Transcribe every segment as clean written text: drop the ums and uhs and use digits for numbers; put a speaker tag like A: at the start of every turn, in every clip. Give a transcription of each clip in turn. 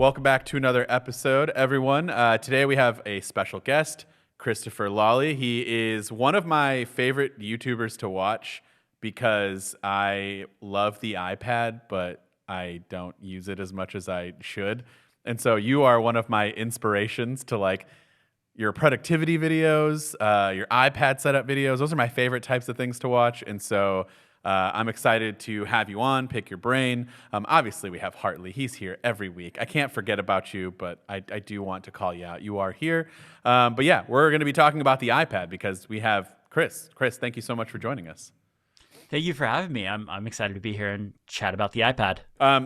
A: Welcome back to another episode, everyone. Today we have a special guest, Christopher Lawley. He is one of my favorite YouTubers to watch because I love the iPad, but I don't use it as much as I should. And so you are one of my inspirations to like your productivity videos, your iPad setup videos. Those are my favorite types of things to watch. And so I'm excited to have you on, pick your brain. Obviously, we have Hartley. He's here every week. I can't forget about you, but I do want to call you out. You are here. But yeah, we're going to be talking about the iPad because we have Chris. Chris, thank you so much for joining us.
B: Thank you for having me. I'm excited to be here and chat about the iPad.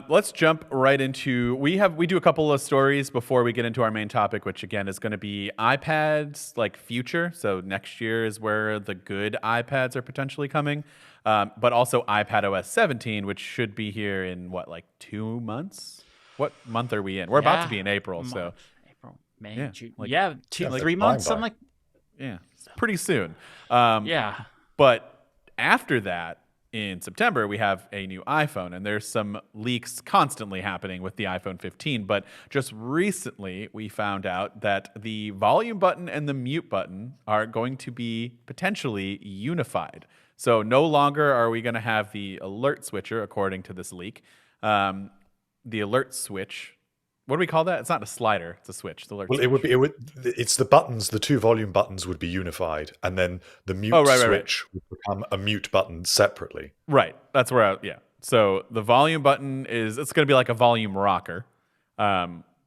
A: Let's jump right into, we do a couple of stories before we get into our main topic, which again is going to be iPads like future. So next year is where the good iPads are potentially coming. But also iPadOS 17, which should be here in what, like 2 months? What month are we in? We're about to be in April, so
B: April, May, June.
A: like,
B: 3 months, something like.
A: Yeah, pretty soon.
B: Yeah.
A: But after that, in September, we have a new iPhone, and there's some leaks constantly happening with the iPhone 15. But just recently, we found out that the volume button and the mute button are going to be potentially unified. So no longer are we going to have the alert switcher, according to this leak. The alert switch. What do we call that? It's not a slider; it's a switch. The alert switch.
C: It's the buttons. The two volume buttons would be unified, and then the mute switch would become a mute button separately.
A: Right. That's where. So the volume button it's going to be like a volume rocker.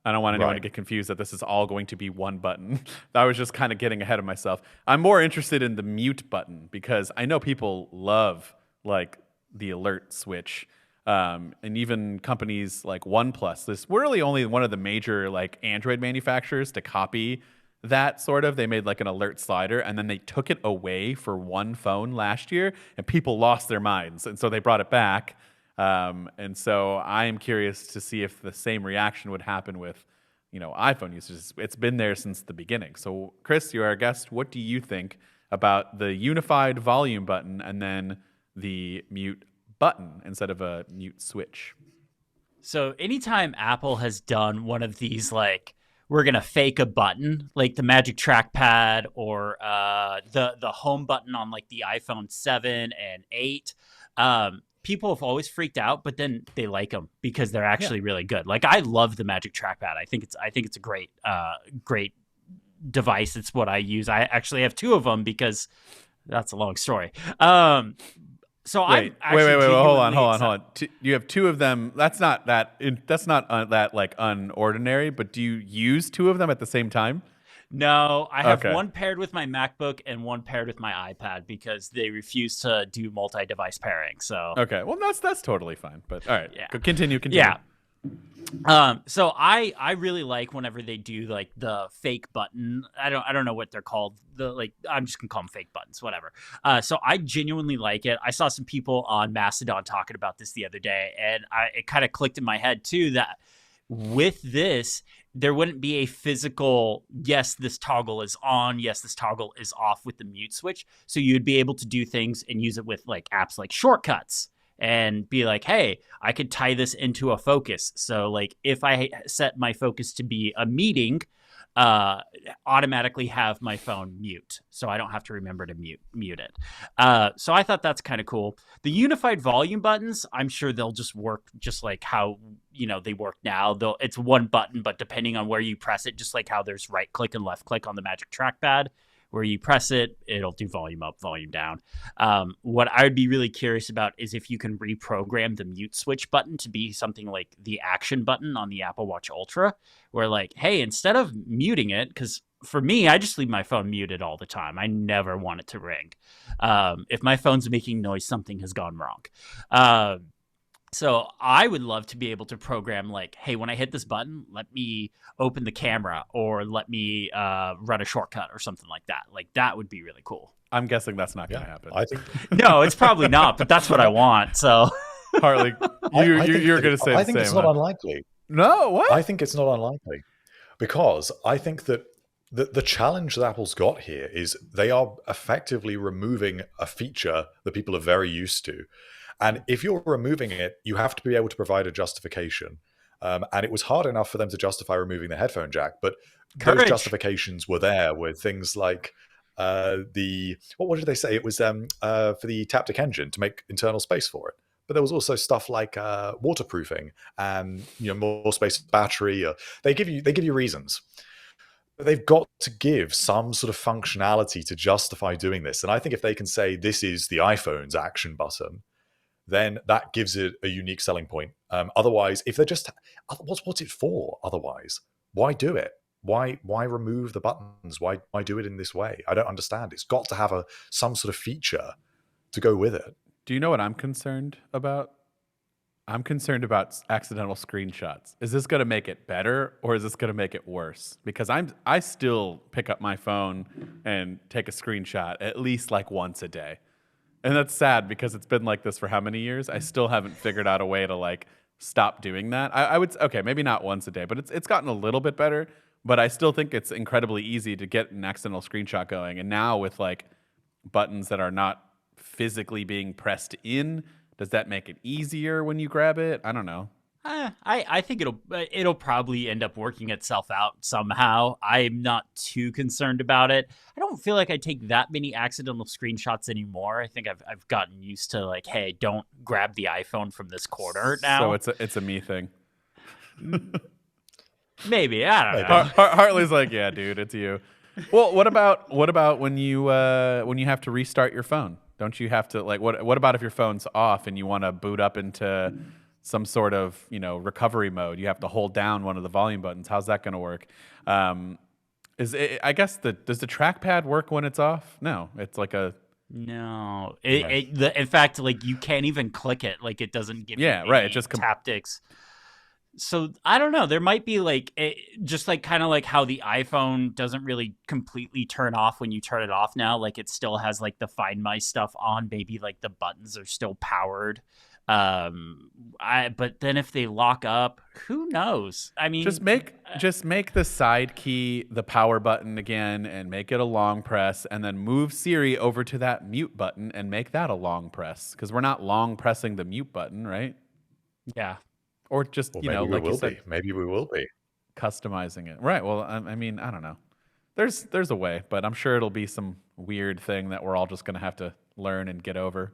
A: I don't want anyone to get confused that this is all going to be one button. I was just kind of getting ahead of myself. I'm more interested in the mute button because I know people love like the alert switch. And even companies like OnePlus, we're really only one of the major like Android manufacturers to copy that sort of. They made like an alert slider and then they took it away for one phone last year and people lost their minds. And so they brought it back. And so I am curious to see if the same reaction would happen with, iPhone users. It's been there since the beginning. So Chris, you're our guest. What do you think about the unified volume button and then the mute button instead of a mute switch?
B: So anytime Apple has done one of these, like we're going to fake a button, like the Magic Trackpad or the home button on like the iPhone 7 and 8, people have always freaked out, but then they like them because they're actually really good. Like I love the Magic Trackpad. I think it's a great device. It's what I use. I actually have 2 of them because that's a long story. So
A: wait, hold on. You have 2 of them. That's not that like unordinary. But do you use 2 of them at the same time?
B: No, I have one paired with my MacBook and one paired with my iPad because they refuse to do multi-device pairing. So
A: well, that's totally fine. But all right, continue.
B: Yeah. So I really like whenever they do like the fake button. I don't know what they're called. I'm just gonna call them fake buttons, whatever. So I genuinely like it. I saw some people on Mastodon talking about this the other day, and it kind of clicked in my head too that with this, there wouldn't be a physical, yes, this toggle is on, yes, this toggle is off with the mute switch. So you'd be able to do things and use it with like apps like Shortcuts and be like, hey, I could tie this into a focus. So like if I set my focus to be a meeting, automatically have my phone mute. So I don't have to remember to mute it. So I thought that's kind of cool. The unified volume buttons, I'm sure they'll just work just like how, they work now. It's one button, but depending on where you press it, just like how there's right click and left click on the Magic Trackpad, where you press it, it'll do volume up, volume down. What I would be really curious about is if you can reprogram the mute switch button to be something like the action button on the Apple Watch Ultra, where like, hey, instead of muting it, because for me, I just leave my phone muted all the time. I never want it to ring. If my phone's making noise, something has gone wrong. So I would love to be able to program like, hey, when I hit this button, let me open the camera or let me run a shortcut or something like that. Like that would be really cool.
A: I'm guessing that's not going to happen.
C: I think
B: no, it's probably not, but that's what I want. So
A: Hartley, you're going to say the same.
C: I think it's not unlikely.
A: No, what?
C: I think it's not unlikely because I think that the challenge that Apple's got here is they are effectively removing a feature that people are very used to. And if you're removing it, you have to be able to provide a justification. And it was hard enough for them to justify removing the headphone jack, but
B: Courage.
C: those justifications were there with things like what did they say? It was for the Taptic engine to make internal space for it. But there was also stuff like waterproofing and more space for battery. They give you reasons. But they've got to give some sort of functionality to justify doing this. And I think if they can say this is the iPhone's action button, then that gives it a unique selling point. Otherwise, if they're just what's it for? Otherwise, why do it? Why remove the buttons? Why do it in this way? I don't understand. It's got to have some sort of feature to go with it.
A: Do you know what I'm concerned about? I'm concerned about accidental screenshots. Is this going to make it better or is this going to make it worse? Because I still pick up my phone and take a screenshot at least like once a day. And that's sad because it's been like this for how many years? I still haven't figured out a way to like stop doing that. I would okay, maybe not once a day, but it's gotten a little bit better. But I still think it's incredibly easy to get an accidental screenshot going. And now with like buttons that are not physically being pressed in, does that make it easier when you grab it? I don't know.
B: I think it'll probably end up working itself out somehow. I'm not too concerned about it. I don't feel like I take that many accidental screenshots anymore. I think I've gotten used to like, hey, don't grab the iPhone from this corner now.
A: So it's a me thing.
B: Maybe, I don't know.
A: Hartley's like, yeah, dude, it's you. Well, what about when you have to restart your phone? Don't you have to like what about if your phone's off and you want to boot up into some sort of recovery mode? You have to hold down one of the volume buttons. How's that going to work? Does the trackpad work when it's off? No, it's like a
B: no. In fact, like you can't even click it. Like it doesn't give you
A: right. It just
B: haptics. So I don't know. There might be like just like kind of like how the iPhone doesn't really completely turn off when you turn it off now. Like it still has like the Find My stuff on. Maybe like the buttons are still powered. But then if they lock up, who knows? I mean,
A: just make the side key the power button again, and make it a long press, and then move Siri over to that mute button and make that a long press because we're not long pressing the mute button, right?
B: Yeah.
A: Or just, like you said,
C: maybe we will be
A: customizing it. Right. Well, I mean, I don't know. There's a way, but I'm sure it'll be some weird thing that we're all just going to have to learn and get over.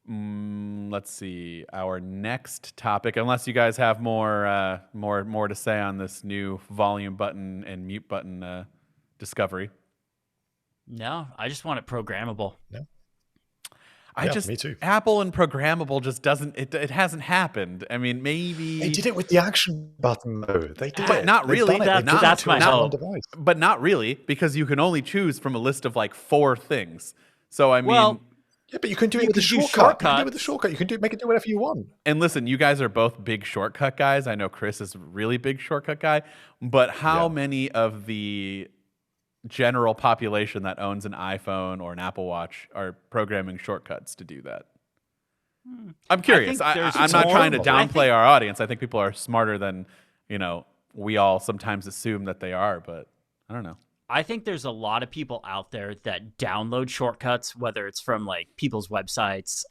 A: Let's see. Our next topic, unless you guys have more to say on this new volume button and mute button discovery.
B: No, I just want it programmable.
C: No.
A: Me too.
C: Apple
A: and programmable just doesn't. It hasn't happened. I mean, maybe
C: they did it with the action button though. They did,
A: but not really.
B: That's my hope.
A: But not really, because you can only choose from a list of like 4 things. So I mean,
C: yeah, but you can do it with the shortcut. You can do it with the shortcut. You can make it do whatever you want.
A: And listen, you guys are both big shortcut guys. I know Chris is a really big shortcut guy. But how many of the general population that owns an iPhone or an Apple Watch are programming shortcuts to do that? I'm curious. I'm not trying to downplay our audience. I think people are smarter than we all sometimes assume that they are, but I don't know.
B: I think there's a lot of people out there that download shortcuts, whether it's from like people's websites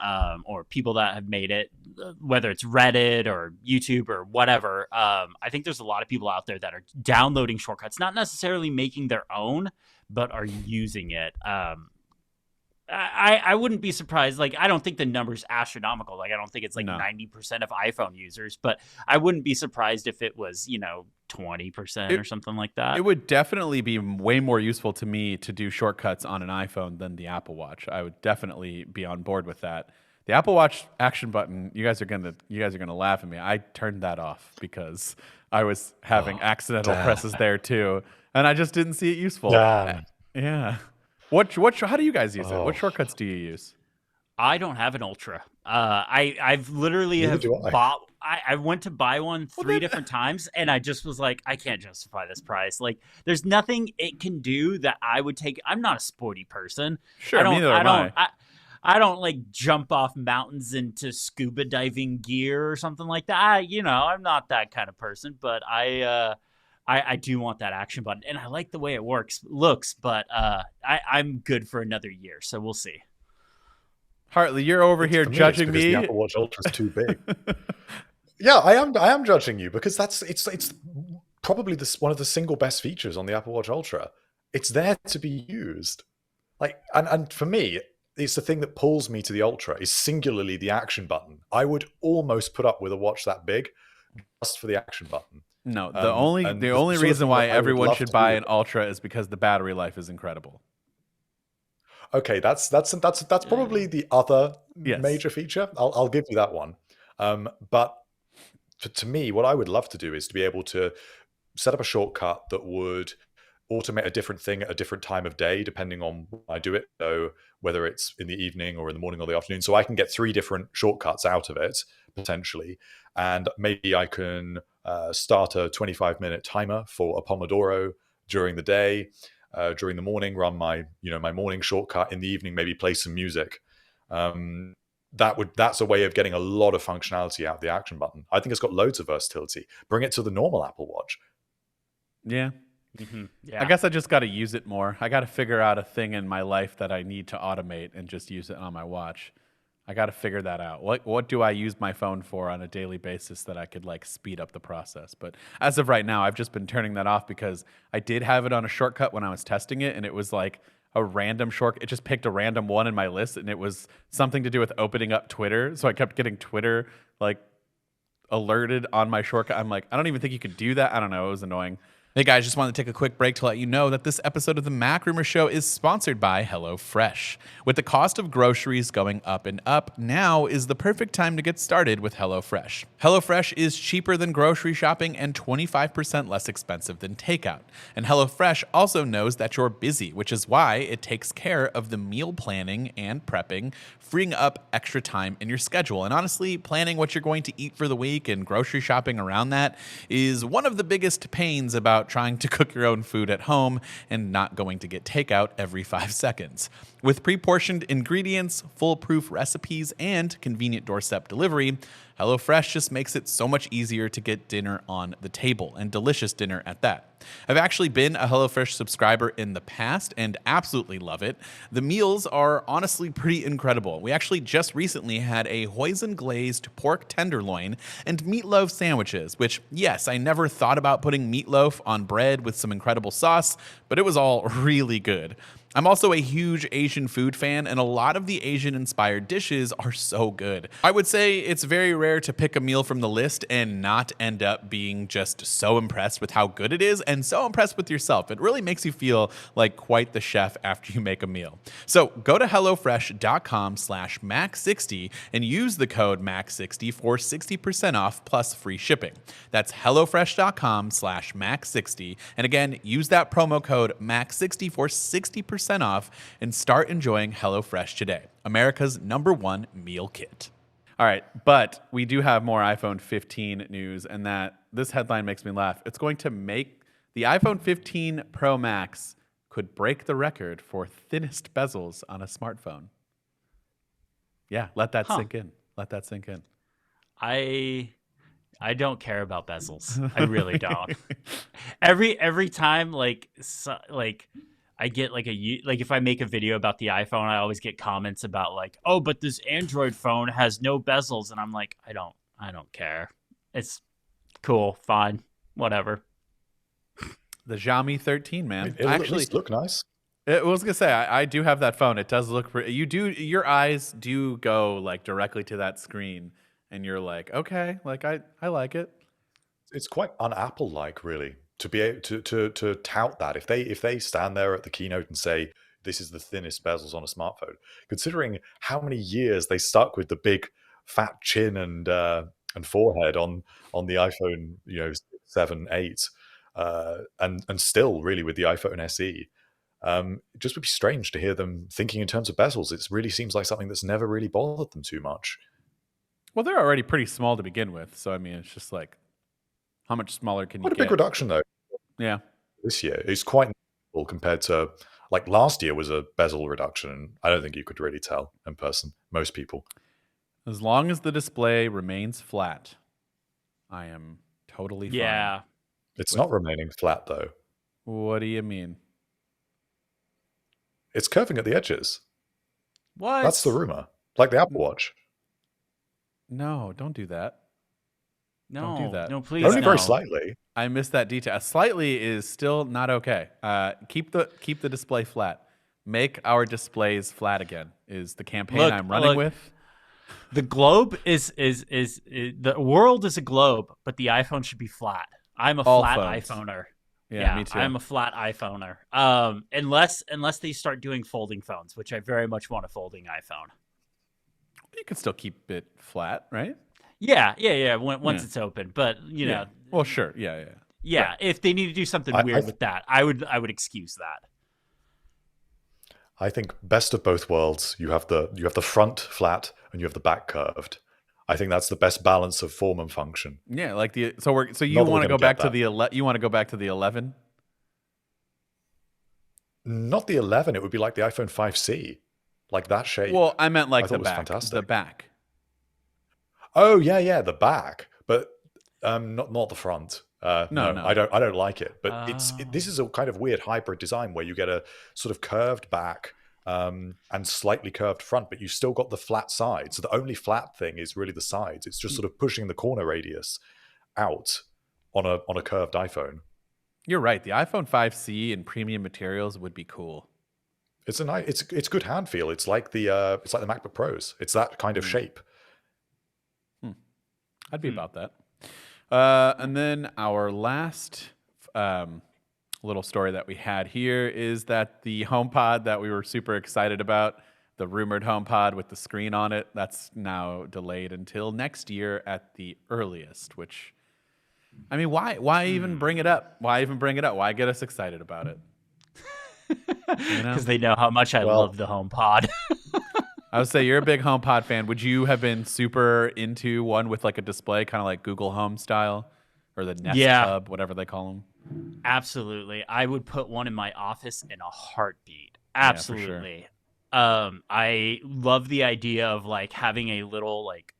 B: or people that have made it, whether it's Reddit or YouTube or whatever. I think there's a lot of people out there that are downloading shortcuts, not necessarily making their own, but are using it. I wouldn't be surprised. Like, I don't think the number's astronomical. Like, I don't think it's like 90% of iPhone users, but I wouldn't be surprised if it was, 20% or something like that.
A: It would definitely be way more useful to me to do shortcuts on an iPhone than the Apple Watch. I would definitely be on board with that. The Apple Watch action button, you guys are gonna laugh at me. I turned that off because I was having accidental presses there too, and I just didn't see it useful. Yeah. How do you guys use it? What shortcuts do you use?
B: I don't have an Ultra. I've literally bought. I went to buy one 3 different times, and I just was like, I can't justify this price. Like, there's nothing it can do that I would take. I'm not a sporty person.
A: Sure, neither am I.
B: I don't like jump off mountains into scuba diving gear or something like that. I'm not that kind of person, but I do want that action button, and I like the way it looks, but I'm good for another year, so we'll see.
A: Hartley, you're over here
C: For me,
A: judging
C: it's because
A: me.
C: the Apple Watch Ultra is too big. Yeah, I am judging you because it's probably one of the single best features on the Apple Watch Ultra. It's there to be used. Like, and for me, it's the thing that pulls me to the Ultra is singularly the action button. I would almost put up with a watch that big just for the action button.
A: No, the only reason why everyone should buy an Ultra is because the battery life is incredible.
C: Okay, that's probably the other major feature. I'll give you that one. But to me, what I would love to do is to be able to set up a shortcut that would automate a different thing at a different time of day, depending on when I do it. So whether it's in the evening or in the morning or the afternoon, so I can get 3 different shortcuts out of it potentially, and maybe I can start a 25-minute timer for a Pomodoro during the day. During the morning, run my my morning shortcut. In the evening, maybe play some music. That's a way of getting a lot of functionality out of the action button. I think it's got loads of versatility. Bring it to the normal Apple Watch.
A: Yeah.
B: Mm-hmm. Yeah.
A: I guess I just got to use it more. I got to figure out a thing in my life that I need to automate and just use it on my watch. I got to figure that out. What do I use my phone for on a daily basis that I could like speed up the process? But as of right now, I've just been turning that off because I did have it on a shortcut when I was testing it, and it was like a random shortcut. It just picked a random one in my list, and it was something to do with opening up Twitter. So I kept getting Twitter like alerted on my shortcut. I'm like, I don't even think you could do that. I don't know. It was annoying. Hey guys, just wanted to take a quick break to let you know that this episode of the MacRumors Show is sponsored by HelloFresh. With the cost of groceries going up and up, now is the perfect time to get started with HelloFresh. HelloFresh is cheaper than grocery shopping and 25% less expensive than takeout. And HelloFresh also knows that you're busy, which is why it takes care of the meal planning and prepping, freeing up extra time in your schedule. And honestly, planning what you're going to eat for the week and grocery shopping around that is one of the biggest pains about trying to cook your own food at home and not going to get takeout every 5 seconds. With pre-portioned ingredients, foolproof recipes, and convenient doorstep delivery, HelloFresh just makes it so much easier to get dinner on the table, and delicious dinner at that. I've actually been a HelloFresh subscriber in the past and absolutely love it. The meals are honestly pretty incredible. We actually just recently had a hoisin glazed pork tenderloin and meatloaf sandwiches, which, yes, I never thought about putting meatloaf on bread with some incredible sauce, but it was all really good. I'm also a huge Asian food fan, and a lot of the Asian-inspired dishes are so good. I would say it's very rare to pick a meal from the list and not end up being just so impressed with how good it is and so impressed with yourself. It really makes you feel like quite the chef after you make a meal. So go to HelloFresh.com/Mac60 and use the code MAC60 for 60% off plus free shipping. That's HelloFresh.com/Mac60. And again, use that promo code MAC60 for 60% off and start enjoying HelloFresh today, America's #1 meal kit. All right, but we do have more iPhone 15 news, and that this headline makes me laugh. It's going to make the iPhone 15 Pro Max could break the record for thinnest bezels on a smartphone. Yeah, let that sink in. Let that sink in.
B: I don't care about bezels. I really don't. Every time I get like if I make a video about the iPhone, I always get comments about like, oh, but this Android phone has no bezels, and I'm like, I don't care. It's cool, fine, whatever.
A: The Xiaomi 13, man.
C: It actually look nice.
A: I was gonna say I do have that phone. It does look pretty. Your eyes do go like directly to that screen, and you're like, okay, like I like it.
C: It's quite un-Apple-like, really, to be able to tout that. If they stand there at the keynote and say this is the thinnest bezels on a smartphone, considering how many years they stuck with the big fat chin and forehead on the iPhone, 7, 8, and still really with the iPhone SE, it just would be strange to hear them thinking in terms of bezels. It really seems like something that's never really bothered them too much.
A: Well, they're already pretty small to begin with, so I mean, it's just like, how much smaller can you get?
C: Quite a big reduction, though.
A: Yeah.
C: This year is quite notable compared to like last year was a bezel reduction, and I don't think you could really tell in person. Most people.
A: As long as the display remains flat, I am totally fine.
B: Yeah.
C: It's not remaining flat, though.
A: What do you mean?
C: It's curving at the edges.
B: What?
C: That's the rumor. Like the Apple Watch.
A: No, don't do that. Don't do that.
B: No, please,
C: Only
B: no.
C: very slightly.
A: I missed that detail. Slightly is still not okay. Keep the display flat. Make our displays flat again is the campaign I'm running with.
B: The globe is the world is a globe, but the iPhone should be flat. I'm a
A: All
B: flat
A: phones.
B: iPhoner.
A: Yeah, me too.
B: I'm a flat iPhoner. Unless they start doing folding phones, which I very much want a folding iPhone.
A: You can still keep it flat, right?
B: Yeah. Once it's open, but you know.
A: Well, sure. Yeah.
B: Yeah, right. If they need to do something weird with that, I would excuse that.
C: I think best of both worlds. You have the front flat and you have the back curved. I think that's the best balance of form and function.
A: Yeah, like you want to go back to you want to go back to the 11?
C: Not the 11. It would be like the iPhone 5C, like that shape.
A: Well, I meant like the back.
C: Fantastic.
A: The back.
C: Oh yeah, the back, but not the front. No, I don't like it. But this is a kind of weird hybrid design where you get a sort of curved back and slightly curved front, but you still got the flat sides. So the only flat thing is really the sides. It's just sort of pushing the corner radius out on a curved iPhone.
A: You're right. The iPhone 5C in premium materials would be cool.
C: It's it's good hand feel. It's like the MacBook Pros. It's that kind of shape.
A: I'd be about that. And then our last little story that we had here is that the HomePod that we were super excited about, the rumored HomePod with the screen on it, that's now delayed until next year at the earliest, which, I mean, why even bring it up? Why even bring it up? Why get us excited about it?
B: Because they know how much I love the HomePod.
A: I would say you're a big HomePod fan. Would you have been super into one with like a display, kind of like Google Home style, or the Nest Hub, whatever they call them?
B: Absolutely. I would put one in my office in a heartbeat. Absolutely.
A: Yeah, for sure.
B: I love the idea of like having a little like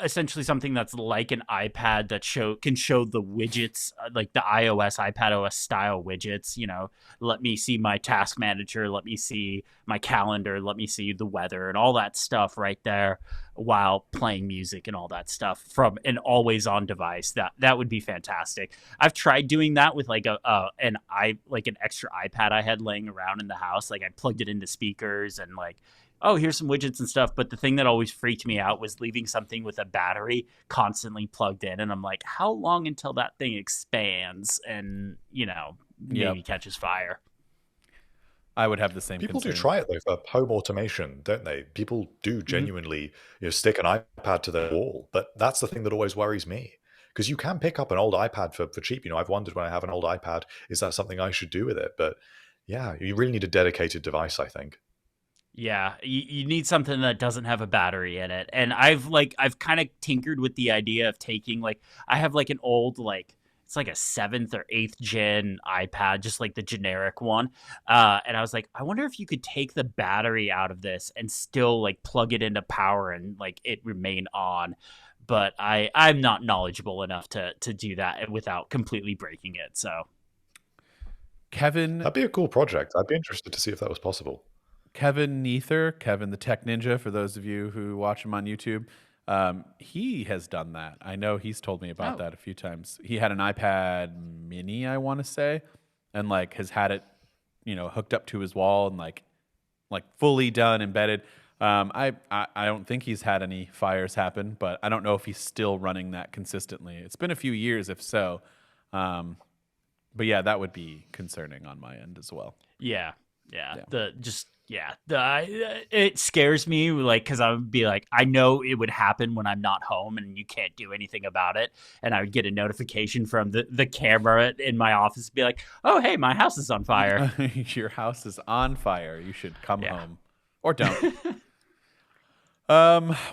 B: essentially something that's like an iPad that can show the widgets, like the iPadOS style widgets. You know, let me see my task manager, let me see my calendar, let me see the weather and all that stuff right there while playing music and all that stuff from an always on device. That would be fantastic. I've tried doing that with like an extra iPad I had laying around in the house. Like I plugged it into speakers and like, oh, here's some widgets and stuff. But the thing that always freaked me out was leaving something with a battery constantly plugged in. And I'm like, how long until that thing expands and, you know, maybe catches fire?
A: I would have the same
C: People
A: concern.
C: do try it, though, for home automation, don't they? People do genuinely stick an iPad to their wall. But that's the thing that always worries me. Because you can pick up an old iPad for cheap. You know, I've wondered when I have an old iPad, is that something I should do with it? But yeah, you really need a dedicated device, I think.
B: Yeah, you need something that doesn't have a battery in it. And I've kind of tinkered with the idea of taking I have like an old it's like a 7th or 8th gen iPad, just like the generic one. And I was like, I wonder if you could take the battery out of this and still like plug it into power and like it remain on. But I'm not knowledgeable enough to do that without completely breaking it. So
A: Kevin,
C: that'd be a cool project. I'd be interested to see if that was possible.
A: Kevin Neither, Kevin the Tech Ninja, for those of you who watch him on YouTube, he has done that. I know he's told me about that a few times. He had an iPad mini, I want to say, and like has had it, hooked up to his wall and like fully done, embedded. I don't think he's had any fires happen, but I don't know if he's still running that consistently. It's been a few years, if so. But yeah, that would be concerning on my end as well.
B: Yeah. It scares me, because I would be like, I know it would happen when I'm not home and you can't do anything about it. And I would get a notification from the camera in my office, be like, oh, hey, my house is on fire.
A: Your house is on fire. You should come home or don't.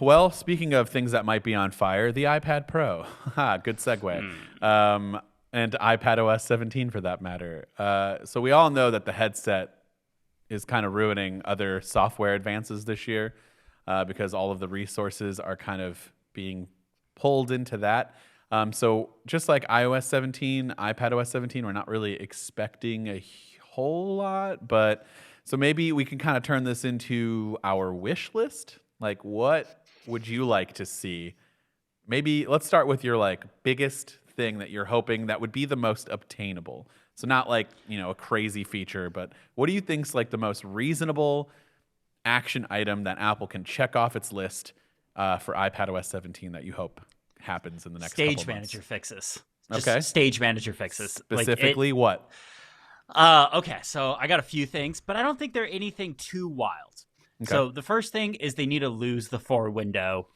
A: Well, speaking of things that might be on fire, the iPad Pro. Good segue. And iPadOS 17 for that matter. So we all know that the headset is kind of ruining other software advances this year because all of the resources are kind of being pulled into that. So just like iOS 17, iPadOS 17, we're not really expecting a whole lot. But so maybe we can kind of turn this into our wish list, Like, what would you like to see? Maybe let's start with your like biggest thing that you're hoping that would be the most obtainable. So not like, a crazy feature, but what do you think's like the most reasonable action item that Apple can check off its list for iPadOS 17 that you hope happens in the next couple
B: Stage
A: months?
B: manager fixes.
A: Okay.
B: Stage manager fixes.
A: Specifically what?
B: Okay, so I got a few things, but I don't think they're anything too wild. Okay. So the first thing is they need to lose the 4-window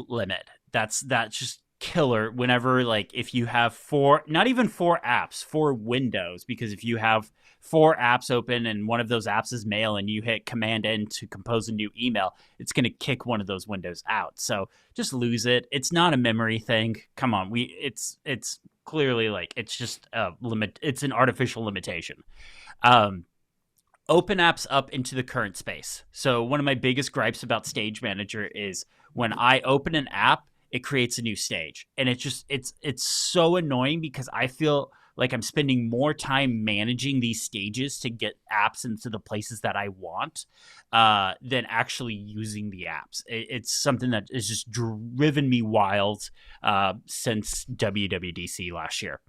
B: limit. That's just killer whenever, like, if you have not even 4 apps, 4 windows, because if you have 4 apps open and one of those apps is mail and you hit Command N to compose a new email, it's going to kick one of those windows out. So just lose it. It's not a memory thing. Come on. It's clearly like, it's just a limit. It's an artificial limitation. Open apps up into the current space. So one of my biggest gripes about Stage Manager is when I open an app, it creates a new stage. And it's so annoying because I feel like I'm spending more time managing these stages to get apps into the places that I want than actually using the apps. It's something that has just driven me wild since WWDC last year.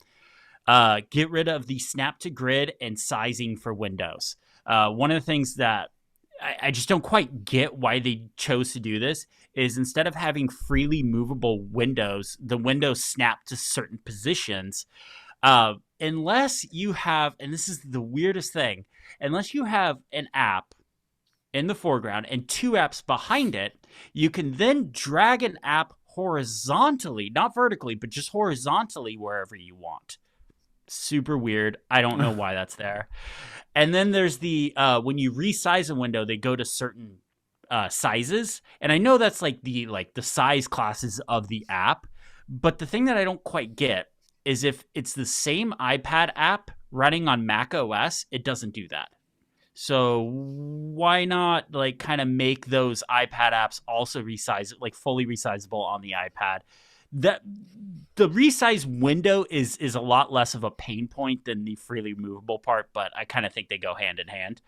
B: Get rid of the snap to grid and sizing for Windows. One of the things that I just don't quite get why they chose to do this is instead of having freely movable windows, the windows snap to certain positions. Unless you have, and this is the weirdest thing, unless you have an app in the foreground and 2 apps behind it, you can then drag an app horizontally, not vertically, but just horizontally wherever you want. Super weird. I don't know why that's there. And then there's the when you resize a window, they go to certain sizes, and I know that's like the size classes of the app. But the thing that I don't quite get is if it's the same iPad app running on Mac OS, it doesn't do that. So why not like kind of make those iPad apps also fully resizable on the iPad? That the resize window is a lot less of a pain point than the freely movable part, but I kind of think they go hand in hand.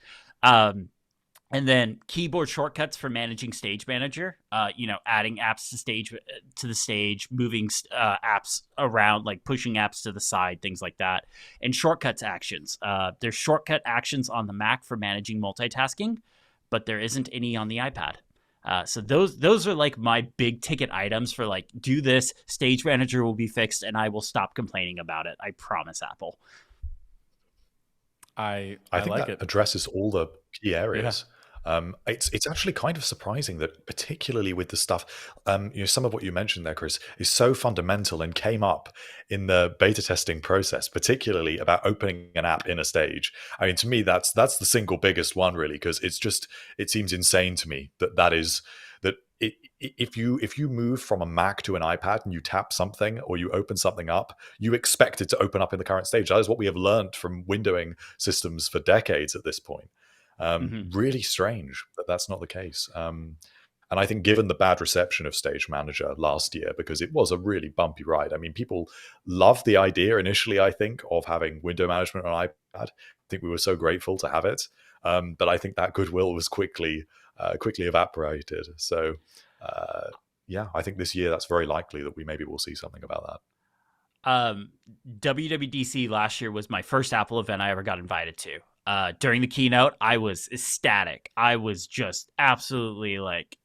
B: And then keyboard shortcuts for managing Stage Manager, adding apps to the stage, moving apps around, like pushing apps to the side, things like that. And shortcuts actions. There's shortcut actions on the Mac for managing multitasking, but there isn't any on the iPad. So those are like my big ticket items for like, do this, Stage Manager will be fixed, and I will stop complaining about it. I promise, Apple.
A: I
C: think
A: like
C: that
A: it.
C: addresses all the key areas. Yeah. It's actually kind of surprising that, particularly with the stuff, some of what you mentioned there, Chris, is so fundamental and came up in the beta testing process, particularly about opening an app in a stage. I mean, to me, that's the single biggest one, really, because it seems insane to me if you move from a Mac to an iPad and you tap something or you open something up, you expect it to open up in the current stage. That is what we have learned from windowing systems for decades at this point. Really strange that that's not the case. And I think given the bad reception of Stage Manager last year, because it was a really bumpy ride. I mean, people loved the idea initially, I think, of having window management on iPad. I think we were so grateful to have it. But I think that goodwill was quickly evaporated. So, I think this year that's very likely that we maybe will see something about
B: that. WWDC last year was my first Apple event I ever got invited to. During the keynote, I was ecstatic. I was just absolutely like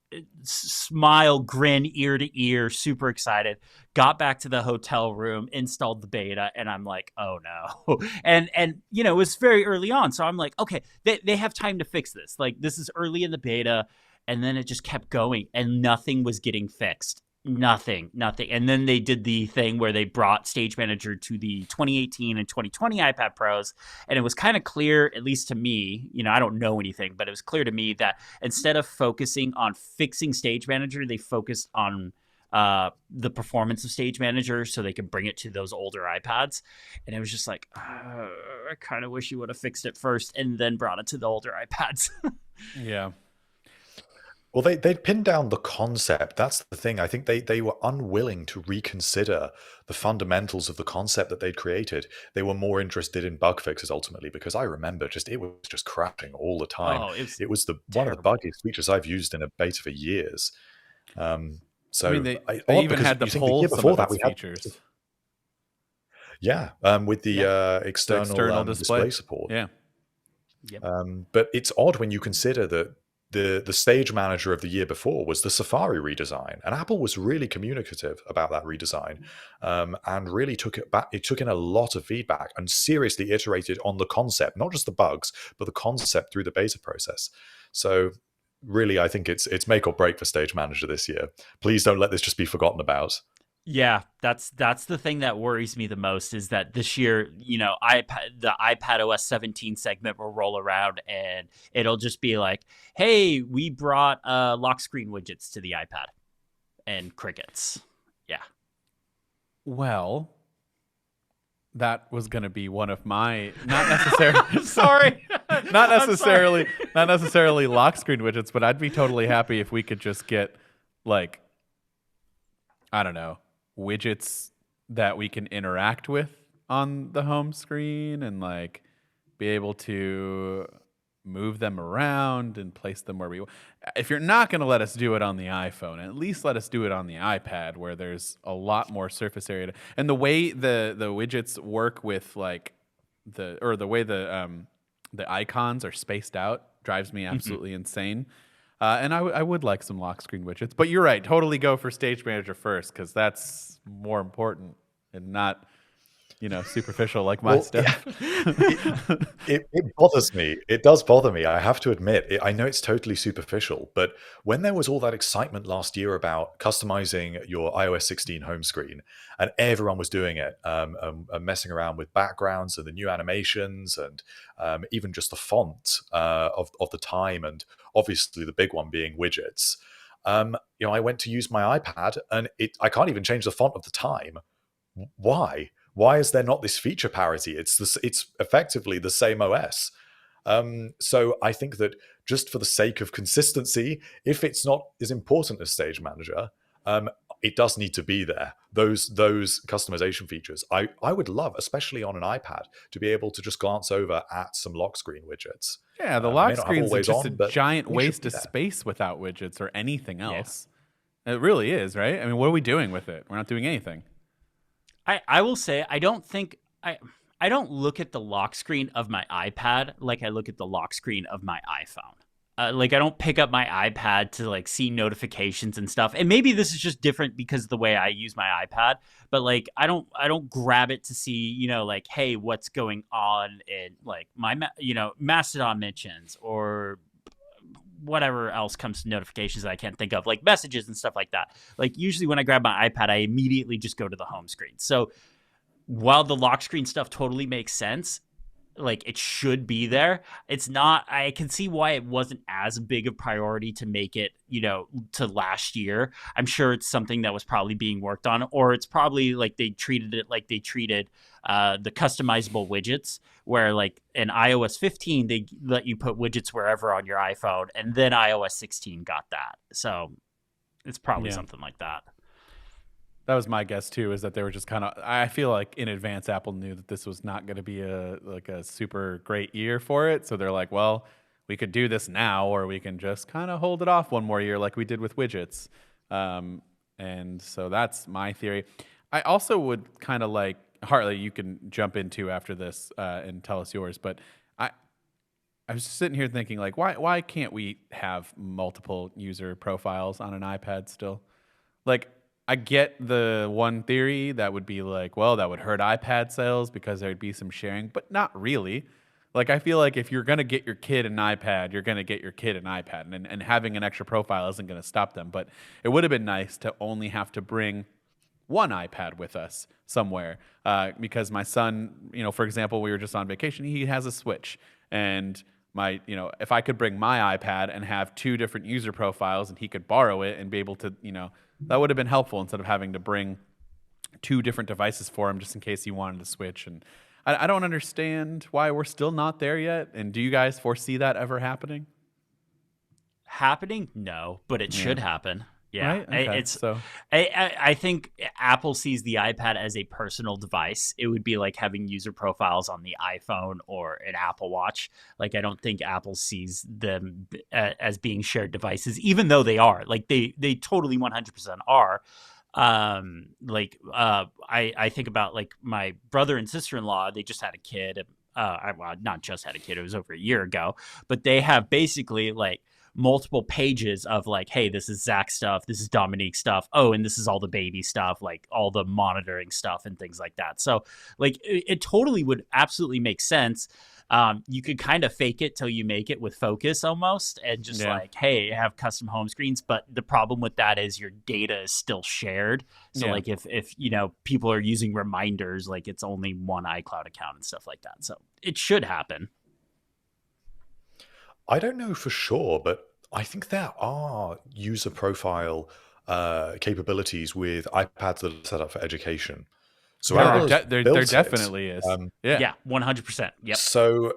B: smile, grin, ear to ear, super excited. Got back to the hotel room, installed the beta, and I'm like, oh no. and it was very early on, so I'm like, okay, they have time to fix this. Like, this is early in the beta, and then it just kept going, and nothing was getting fixed. Nothing. And then they did the thing where they brought Stage Manager to the 2018 and 2020 iPad Pros, and it was kind of clear, at least to me, I don't know anything, but it was clear to me that instead of focusing on fixing Stage Manager, they focused on the performance of Stage Manager so they could bring it to those older iPads. And it was just like, I kind of wish you would have fixed it first and then brought it to the older iPads.
A: Yeah.
C: Well, they'd pinned down the concept. That's the thing. I think they were unwilling to reconsider the fundamentals of the concept that they'd created. They were more interested in bug fixes ultimately, because I remember it was just crashing all the time.
B: Oh, it's
C: It was one of the
B: terrible.
C: buggiest features I've used in a beta for years.
A: I mean,
C: So
A: they
C: odd,
A: even
C: because
A: had to
C: you think the
A: pull
C: year
A: some
C: before
A: of
C: that
A: its
C: we had,
A: features.
C: yeah, with the
B: Yeah.
A: The
C: external
A: external
C: display
A: display.
C: support.
A: Yeah.
B: Yep.
C: But it's odd when you consider that the stage manager of the year before was the Safari redesign, and Apple was really communicative about that redesign, and really took it back. It took in a lot of feedback and seriously iterated on the concept, not just the bugs, but the concept through the beta process. So really, I think it's make or break for stage manager this year. Please don't let this just be forgotten about.
B: Yeah, that's the thing that worries me the most is that this year, the iPadOS 17 segment will roll around and it'll just be like, "Hey, we brought lock screen widgets to the iPad," and crickets. Yeah.
A: Well, that was going to be one of my not necessarily
B: Sorry.
A: not
B: I'm sorry.
A: necessarily lock screen widgets, but I'd be totally happy if we could just get like, I don't know, widgets that we can interact with on the home screen and like be able to move them around and place them where we want. If you're not going to let us do it on the iPhone, at least let us do it on the iPad, where there's a lot more surface area. And the way the widgets work with like the way the icons are spaced out drives me absolutely insane. And I would like some lock screen widgets, but you're right. Totally go for Stage Manager first, because that's more important and not, superficial like my
C: Well,
A: stuff.
C: it bothers me. It does bother me. I have to admit. I know it's totally superficial, but when there was all that excitement last year about customizing your iOS 16 home screen, and everyone was doing it, and messing around with backgrounds and the new animations, and even just the font of the time, and obviously the big one being widgets. I went to use my iPad, and I can't even change the font of the time. Why? Why is there not this feature parity? It's effectively the same OS. So I think that just for the sake of consistency, if it's not as important as Stage Manager, it does need to be there. Those customization features, I would love, especially on an iPad, to be able to just glance over at some lock screen widgets.
A: Yeah, the
C: They
A: lock
C: may not have
A: screen's
C: always
A: just a
C: on, but
A: giant
C: they should
A: waste
C: be
A: of
C: there.
A: space without widgets or anything
B: Yeah.
A: else. It really is, right? I mean, what are we doing with it? We're not doing anything.
B: I will say I don't look at the lock screen of my iPad like I look at the lock screen of my iPhone. Like I don't pick up my iPad to like see notifications and stuff. And maybe this is just different because of the way I use my iPad, but like I don't grab it to see, like, hey, what's going on in like my Mastodon mentions or whatever else comes to notifications that I can't think of, like messages and stuff like that. Like usually when I grab my iPad, I immediately just go to the home screen. So while the lock screen stuff totally makes sense, like it should be there, it's not. I can see why it wasn't as big a priority to make it, to last year. I'm sure it's something that was probably being worked on, or it's probably like they treated it like they treated the customizable widgets, where like in iOS 15 they let you put widgets wherever on your iPhone, and then iOS 16 got that. So it's probably
A: Yeah.
B: something like that.
A: That was my guess too, is that they were just kind of, I feel like in advance Apple knew that this was not going to be a super great year for it. So they're like, well, we could do this now, or we can just kind of hold it off one more year like we did with widgets. And so that's my theory. I also would kind of like, Hartley, you can jump into after this and tell us yours, but I was sitting here thinking, like, why can't we have multiple user profiles on an iPad still? Like, I get the one theory that would be like, well, that would hurt iPad sales because there'd be some sharing, but not really. Like, I feel like if you're going to get your kid an iPad, you're going to get your kid an iPad, and having an extra profile isn't going to stop them. But it would have been nice to only have to bring one iPad with us somewhere, because my son, for example, we were just on vacation. He has a Switch, and if I could bring my iPad and have two different user profiles, and he could borrow it and be able to, that would have been helpful instead of having to bring two different devices for him just in case he wanted to switch. And I don't understand why we're still not there yet. And do you guys foresee that ever happening?
B: Happening? No, but it should happen. Yeah,
A: Right? Okay. So
B: I think Apple sees the iPad as a personal device. It would be like having user profiles on the iPhone or an Apple Watch. Like, I don't think Apple sees them as being shared devices, even though they are. Like, they totally 100% are. I think about like my brother and sister-in-law. They just had a kid. Well, not just had a kid. It was over a year ago, but they have basically like multiple pages of like, hey, this is Zach stuff, this is Dominique stuff, oh, and this is all the baby stuff, like all the monitoring stuff and things like that. So like it totally would absolutely make sense. You could kind of fake it till you make it with Focus almost, and just like, hey, have custom home screens. But the problem with that is your data is still shared. So like if people are using reminders, like it's only one iCloud account and stuff like that. So it should happen.
C: I don't know for sure, but I think there are user profile capabilities with iPads that are set up for education. So
A: there definitely is.
B: Yeah, 100%. Yep.
C: So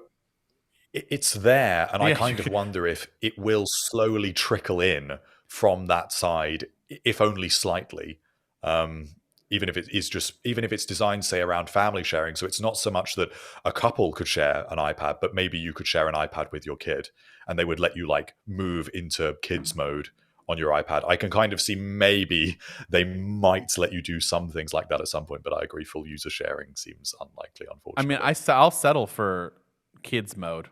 C: it's there, and I kind of wonder if it will slowly trickle in from that side, if only slightly. Even if it's designed, say, around family sharing. So it's not so much that a couple could share an iPad, but maybe you could share an iPad with your kid, and they would let you like move into kids mode on your iPad. I can kind of see maybe they might let you do some things like that at some point, but I agree, full user sharing seems unlikely, unfortunately.
A: I mean, I'll settle for kids mode,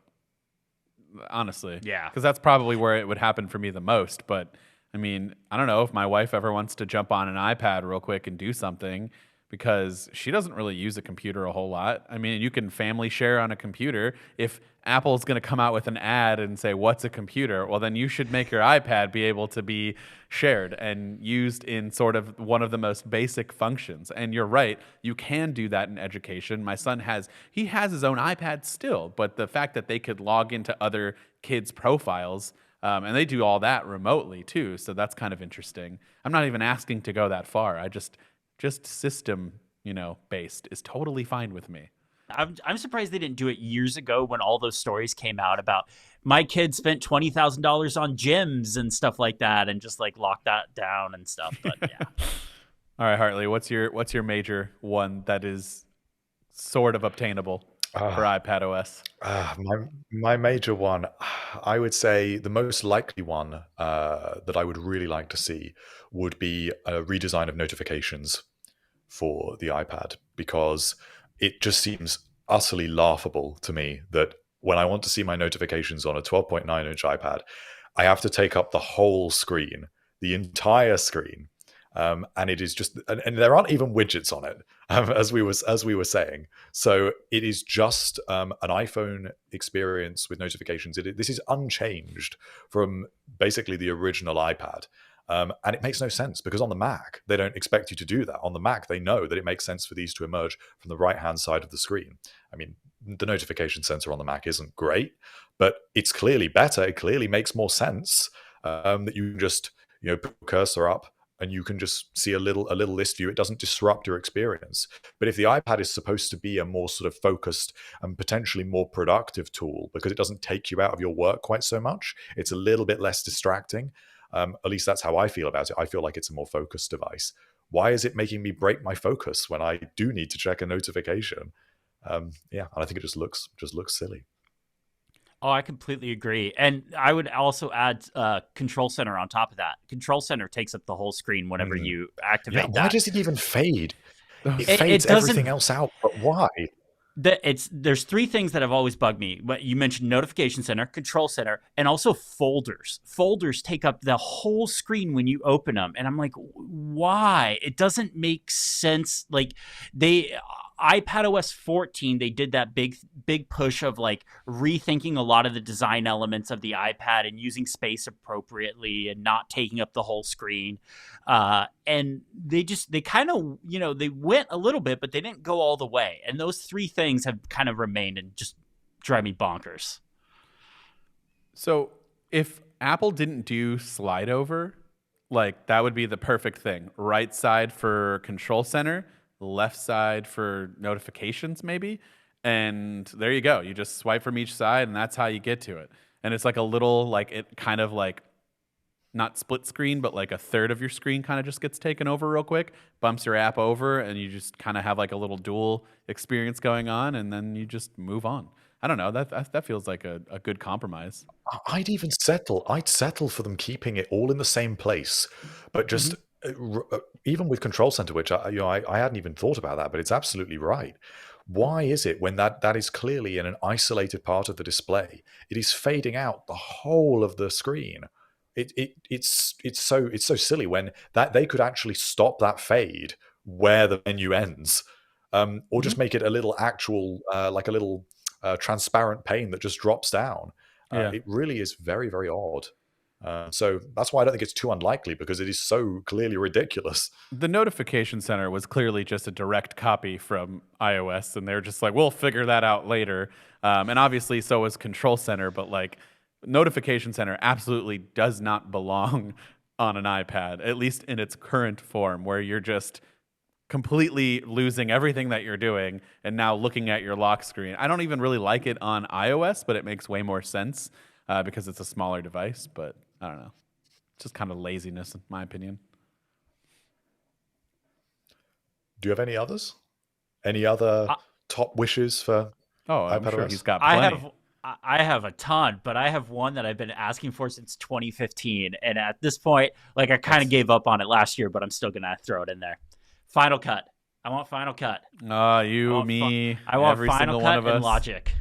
A: honestly.
B: Yeah.
A: Because that's probably where it would happen for me the most, but I mean, I don't know if my wife ever wants to jump on an iPad real quick and do something, because she doesn't really use a computer a whole lot. I mean, you can family share on a computer. If Apple's going to come out with an ad and say, what's a computer? Well, then you should make your iPad be able to be shared and used in sort of one of the most basic functions. And you're right, you can do that in education. My son has his own iPad still, but the fact that they could log into other kids' profiles, and they do all that remotely too, so that's kind of interesting. I'm not even asking to go that far. I just system, based is totally fine with me.
B: I'm surprised they didn't do it years ago when all those stories came out about my kid spent $20,000 on gyms and stuff like that, and just like locked that down and stuff. But yeah.
A: All right, Hartley, what's your major one that is sort of obtainable for iPadOS?
C: My major one, I would say the most likely one that I would really like to see would be a redesign of notifications for the iPad, because it just seems utterly laughable to me that when I want to see my notifications on a 12.9-inch iPad, I have to take up the whole screen, the entire screen. And it is just, and there aren't even widgets on it, as we were saying. So it is just an iPhone experience with notifications. This is unchanged from basically the original iPad. And it makes no sense, because on the Mac, they don't expect you to do that. On the Mac, they know that it makes sense for these to emerge from the right-hand side of the screen. I mean, the notification center on the Mac isn't great, but it's clearly better. It clearly makes more sense that you can just put your cursor up and you can just see a little list view. It doesn't disrupt your experience. But if the iPad is supposed to be a more sort of focused and potentially more productive tool, because it doesn't take you out of your work quite so much, it's a little bit less distracting. At least that's how I feel about it. I feel like it's a more focused device. Why is it making me break my focus when I do need to check a notification? And I think it just looks silly.
B: Oh, I completely agree. And I would also add Control Center on top of that. Control Center takes up the whole screen whenever you activate that.
C: Why does it even fade? It fades everything else out, but why?
B: There's three things that have always bugged me. But you mentioned Notification Center, Control Center, and also folders. Folders take up the whole screen when you open them, and I'm like, why? It doesn't make sense. Like iPadOS 14, they did that big push of like rethinking a lot of the design elements of the iPad and using space appropriately and not taking up the whole screen. And they kind of, they went a little bit, but they didn't go all the way. And those three things have kind of remained and just drive me bonkers.
A: So if Apple didn't do slide over, like that would be the perfect thing. Right side for Control Center, left side for notifications maybe, and there you go. You just swipe from each side and that's how you get to it. And it's like a little, like, it kind of like not split screen, but like a third of your screen kind of just gets taken over real quick, bumps your app over, and you just kind of have like a little dual experience going on, and then you just move on. I don't know. That feels like a good compromise.
C: I'd settle for them keeping it all in the same place, but just even with Control Center, which I hadn't even thought about that, but it's absolutely right. Why is it when that is clearly in an isolated part of the display, it is fading out the whole of the screen? It's so silly when that they could actually stop that fade where the menu ends, or just make it a little actual like a little transparent pane that just drops down.
A: Yeah.
C: It really is very, very odd. So that's why I don't think it's too unlikely, because it is so clearly ridiculous.
A: The notification center was clearly just a direct copy from iOS, and they're just like, we'll figure that out later. And obviously, so is Control Center, but like, notification center absolutely does not belong on an iPad, at least in its current form, where you're just completely losing everything that you're doing and now looking at your lock screen. I don't even really like it on iOS, but it makes way more sense because it's a smaller device. But I don't know. It's just kind of laziness, in my opinion.
C: Do you have any others? Any other top wishes for
A: I'm
C: iPadOS?
A: sure he's got plenty.
B: I have a ton, but I have one that I've been asking for since 2015, and at this point, like I kind of gave up on it last year, but I'm still gonna throw it in there. Final Cut. I want Final Cut.
A: You, me,
B: I want
A: every
B: Final
A: single
B: Cut
A: one of us.
B: and Logic.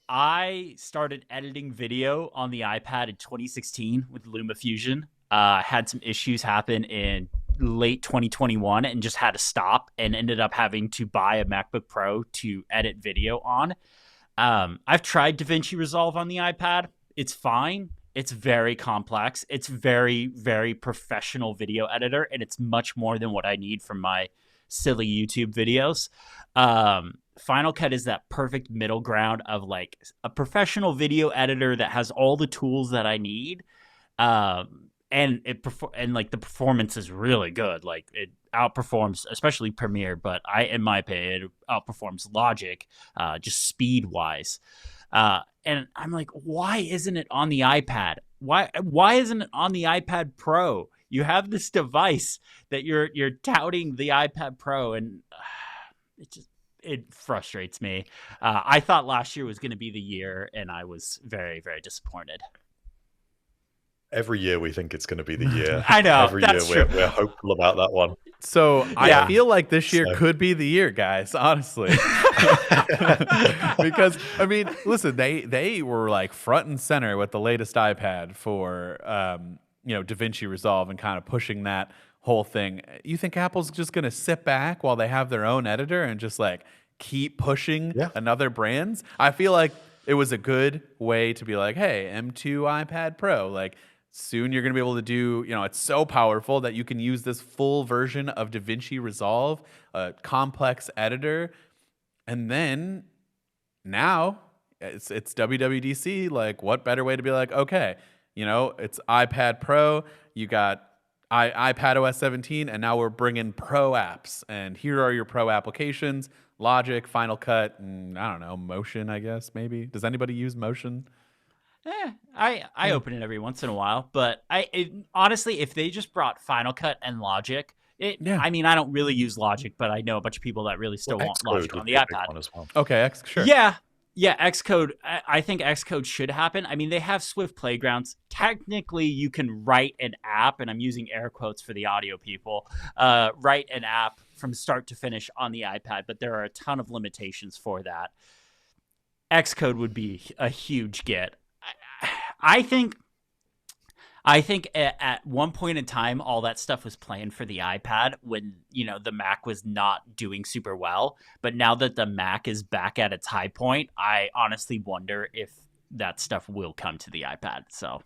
B: I started editing video on the iPad in 2016 with LumaFusion. Had some issues happen in late 2021 and just had to stop, and ended up having to buy a MacBook Pro to edit video on. I've tried DaVinci Resolve on the iPad. It's fine. It's very complex. It's very, very professional video editor, and it's much more than what I need from my silly YouTube videos. Final Cut is that perfect middle ground of like a professional video editor that has all the tools that I need. And like the performance is really good. Like it outperforms, especially Premiere, but in my opinion, it outperforms Logic, just speed wise. And I'm like, why isn't it on the iPad? Why isn't it on the iPad Pro? You have this device that you're touting the iPad Pro, and it frustrates me. I thought last year was going to be the year, and I was very, very disappointed.
C: Every year we think it's going to be the year.
B: I know.
C: Every year we're hopeful about that one.
A: So I feel like this year could be the year, guys, honestly. Because, I mean, listen, they were like front and center with the latest iPad for, DaVinci Resolve and kind of pushing that whole thing. You think Apple's just going to sit back while they have their own editor and just like keep pushing another brands? I feel like it was a good way to be like, hey, M2 iPad Pro, like, soon you're going to be able to do, it's so powerful that you can use this full version of DaVinci Resolve, a complex editor. And then now it's WWDC. Like, what better way to be like, okay, it's iPad Pro. You got iPadOS 17, and now we're bringing Pro apps. And here are your Pro applications, Logic, Final Cut, and I don't know, Motion, I guess, maybe. Does anybody use Motion?
B: I open it every once in a while, but honestly, if they just brought Final Cut and Logic, I mean, I don't really use Logic, but I know a bunch of people that really still want Logic on the iPad.
C: As well.
A: Okay, sure.
B: Yeah, Xcode. I think Xcode should happen. I mean, they have Swift Playgrounds. Technically, you can write an app, and I'm using air quotes for the audio people, write an app from start to finish on the iPad, but there are a ton of limitations for that. Xcode would be a huge get. I think at one point in time, all that stuff was playing for the iPad when, the Mac was not doing super well. But now that the Mac is back at its high point, I honestly wonder if that stuff will come to the iPad. So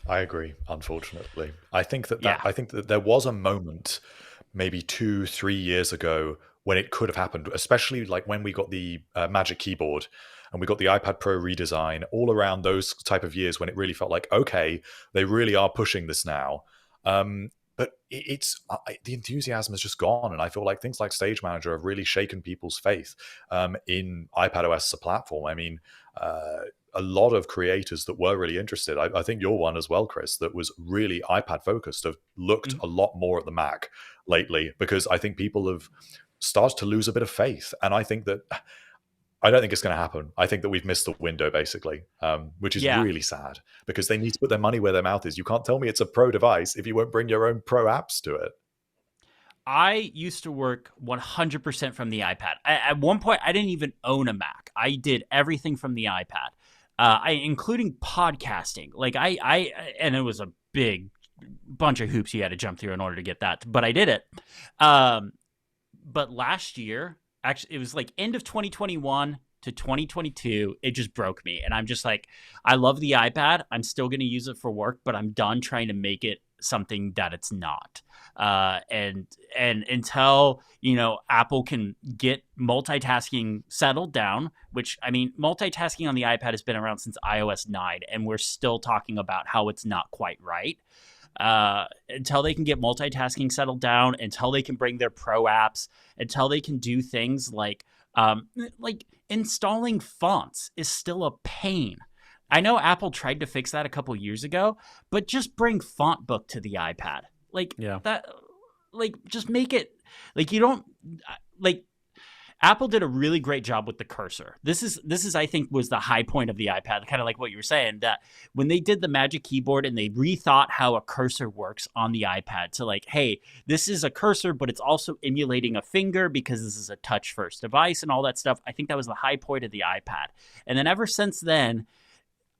C: I agree, unfortunately. I think that there was a moment maybe 2-3 years ago when it could have happened, especially like when we got the Magic Keyboard and we got the iPad Pro redesign, all around those type of years when it really felt like, okay, they really are pushing this now. But it's the enthusiasm has just gone. And I feel like things like Stage Manager have really shaken people's faith in iPadOS as a platform. I mean, a lot of creators that were really interested. I think you're one as well, Chris, that was really iPad focused, have looked a lot more at the Mac lately, because I think people have started to lose a bit of faith. And I think that I don't think it's going to happen. I think that we've missed the window, basically, which is really sad, because they need to put their money where their mouth is. You can't tell me it's a pro device if you won't bring your own pro apps to it.
B: I used to work 100% from the iPad. At one point, I didn't even own a Mac. I did everything from the iPad, including podcasting. Like and it was a big bunch of hoops you had to jump through in order to get that, but I did it. But last year, actually, it was like end of 2021 to 2022, it just broke me. And I'm just like, I love the iPad. I'm still going to use it for work, but I'm done trying to make it something that it's not. And until, Apple can get multitasking settled down, which, I mean, multitasking on the iPad has been around since iOS 9, and we're still talking about how it's not quite right. Until they can get multitasking settled down, until they can bring their pro apps, until they can do things like installing fonts is still a pain. I know Apple tried to fix that a couple years ago, but just bring Font Book to the iPad. Just make it you don't Apple did a really great job with the cursor. This is I think was the high point of the iPad, kind of like what you were saying, that when they did the Magic Keyboard and they rethought how a cursor works on the iPad to hey, this is a cursor, but it's also emulating a finger because this is a touch first device and all that stuff. I think that was the high point of the iPad. And then ever since then,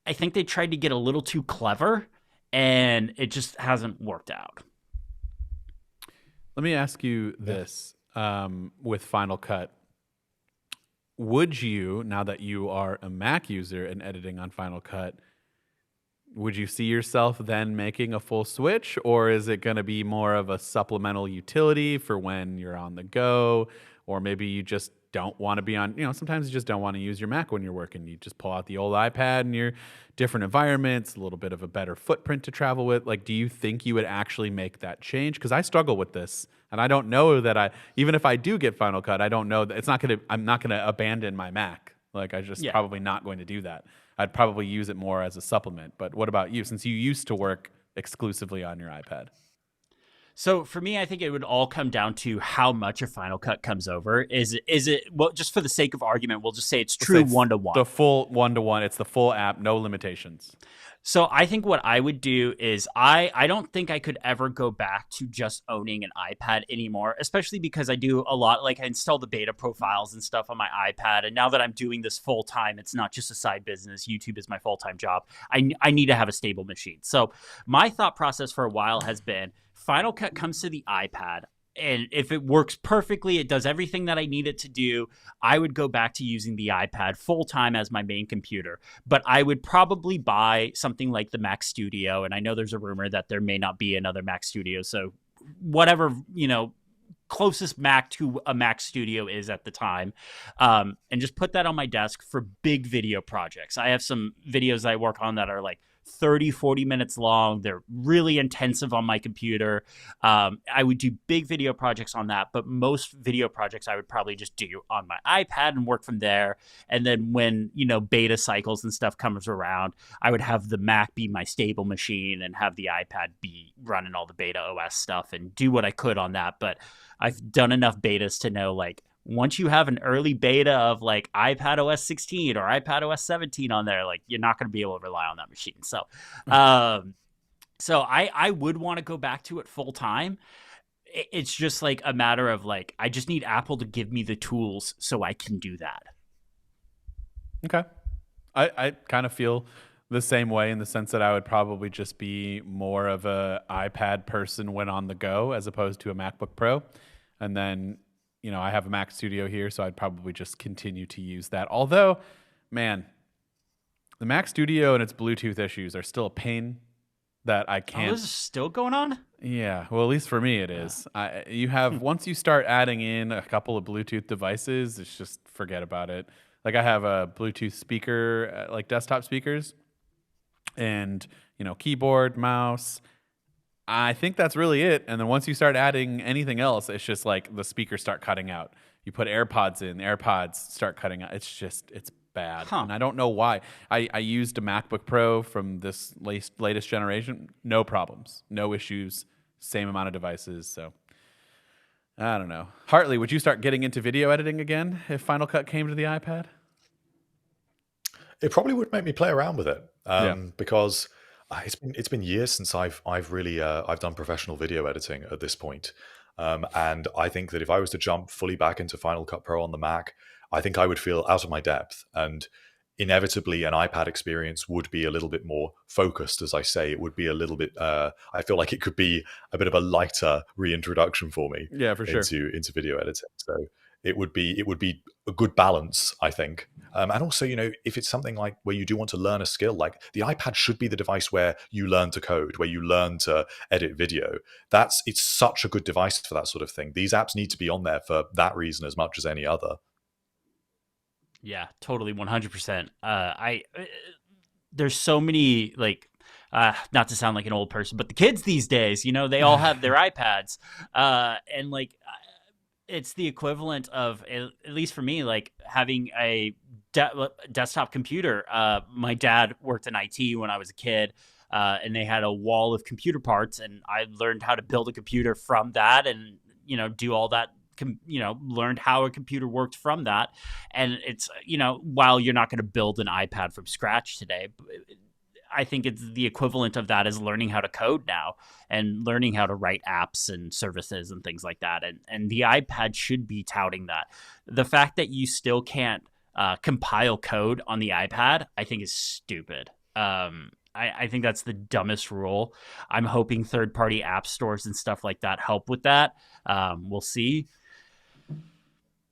B: I think they tried to get a little too clever, and it just hasn't worked out.
A: Let me ask you this, with Final Cut. Would you, now that you are a Mac user and editing on Final Cut, would you see yourself then making a full switch, or is it going to be more of a supplemental utility for when you're on the go, or maybe you just don't want to be on, sometimes you just don't want to use your Mac when you're working. You just pull out the old iPad in your different environments, a little bit of a better footprint to travel with. Do you think you would actually make that change? Because I struggle with this, and I don't know that even if I do get Final Cut, I don't know that I'm not going to abandon my Mac. Probably not going to do that. I'd probably use it more as a supplement. But what about you, since you used to work exclusively on your iPad?
B: So for me, I think it would all come down to how much a Final Cut comes over. Is it well, just for the sake of argument, we'll just say it's true one-to-one.
A: The full one-to-one. It's the full app, no limitations.
B: So I think what I would do is I don't think I could ever go back to just owning an iPad anymore, especially because I do a lot, I install the beta profiles and stuff on my iPad. And now that I'm doing this full time, it's not just a side business. YouTube is my full-time job. I need to have a stable machine. So my thought process for a while has been Final Cut comes to the iPad. And if it works perfectly, it does everything that I need it to do, I would go back to using the iPad full time as my main computer. But I would probably buy something like the Mac Studio. And I know there's a rumor that there may not be another Mac Studio. So whatever, closest Mac to a Mac Studio is at the time, and just put that on my desk for big video projects. I have some videos I work on that are 30-40 minutes long. They're really intensive on my computer. I would do big video projects on that, but most video projects I would probably just do on my iPad and work from there. And then when beta cycles and stuff comes around, I would have the Mac be my stable machine and have the iPad be running all the beta OS stuff and do what I could on that. But I've done enough betas to know once you have an early beta of iPadOS 16 or iPadOS 17 on there, you're not going to be able to rely on that machine. So, I would want to go back to it full time. It's just a matter of I just need Apple to give me the tools so I can do that.
A: Okay. I kind of feel the same way in the sense that I would probably just be more of a iPad person when on the go as opposed to a MacBook Pro. And then, I have a Mac Studio here, so I'd probably just continue to use that. Although, man, the Mac Studio and its Bluetooth issues are still a pain that I can't.
B: Oh, this is still going on?
A: Yeah, well, at least for me it is. Once you start adding in a couple of Bluetooth devices, it's just forget about it. I have a Bluetooth speaker, desktop speakers, and keyboard, mouse. I think that's really it. And then once you start adding anything else, it's just the speakers start cutting out. You put AirPods in, AirPods start cutting out. It's bad,
B: Huh.
A: and I don't know why. I used a MacBook Pro from this latest generation, no problems, no issues, same amount of devices. So I don't know. Hartley, would you start getting into video editing again if Final Cut came to the iPad?
C: It probably would make me play around with it,
A: Yeah.
C: because it's been years since I've really I've done professional video editing at this point. And I think that if I was to jump fully back into Final Cut Pro on the Mac, I think I would feel out of my depth, and inevitably an iPad experience would be a little bit more focused. As I say, it would be a little bit. I feel like it could be a bit of a lighter reintroduction for me
A: Yeah, for sure.
C: into video editing. So it would be a good balance, I think. And also, if it's something like where you do want to learn a skill, like the iPad should be the device where you learn to code, where you learn to edit video. It's such a good device for that sort of thing. These apps need to be on there for that reason as much as any other.
B: Yeah, totally, 100%. There's so many not to sound like an old person, but the kids these days, they all have their iPads, and it's the equivalent of, at least for me, like having a desktop computer. My dad worked in IT when I was a kid, and they had a wall of computer parts, and I learned how to build a computer from that, and do all that. Learned how a computer worked from that. And it's, while you're not going to build an iPad from scratch today, I think it's the equivalent of that is learning how to code now and learning how to write apps and services and things like that. And the iPad should be touting that. The fact that you still can't compile code on the iPad, I think is stupid. I think that's the dumbest rule. I'm hoping third-party app stores and stuff like that help with that. We'll see.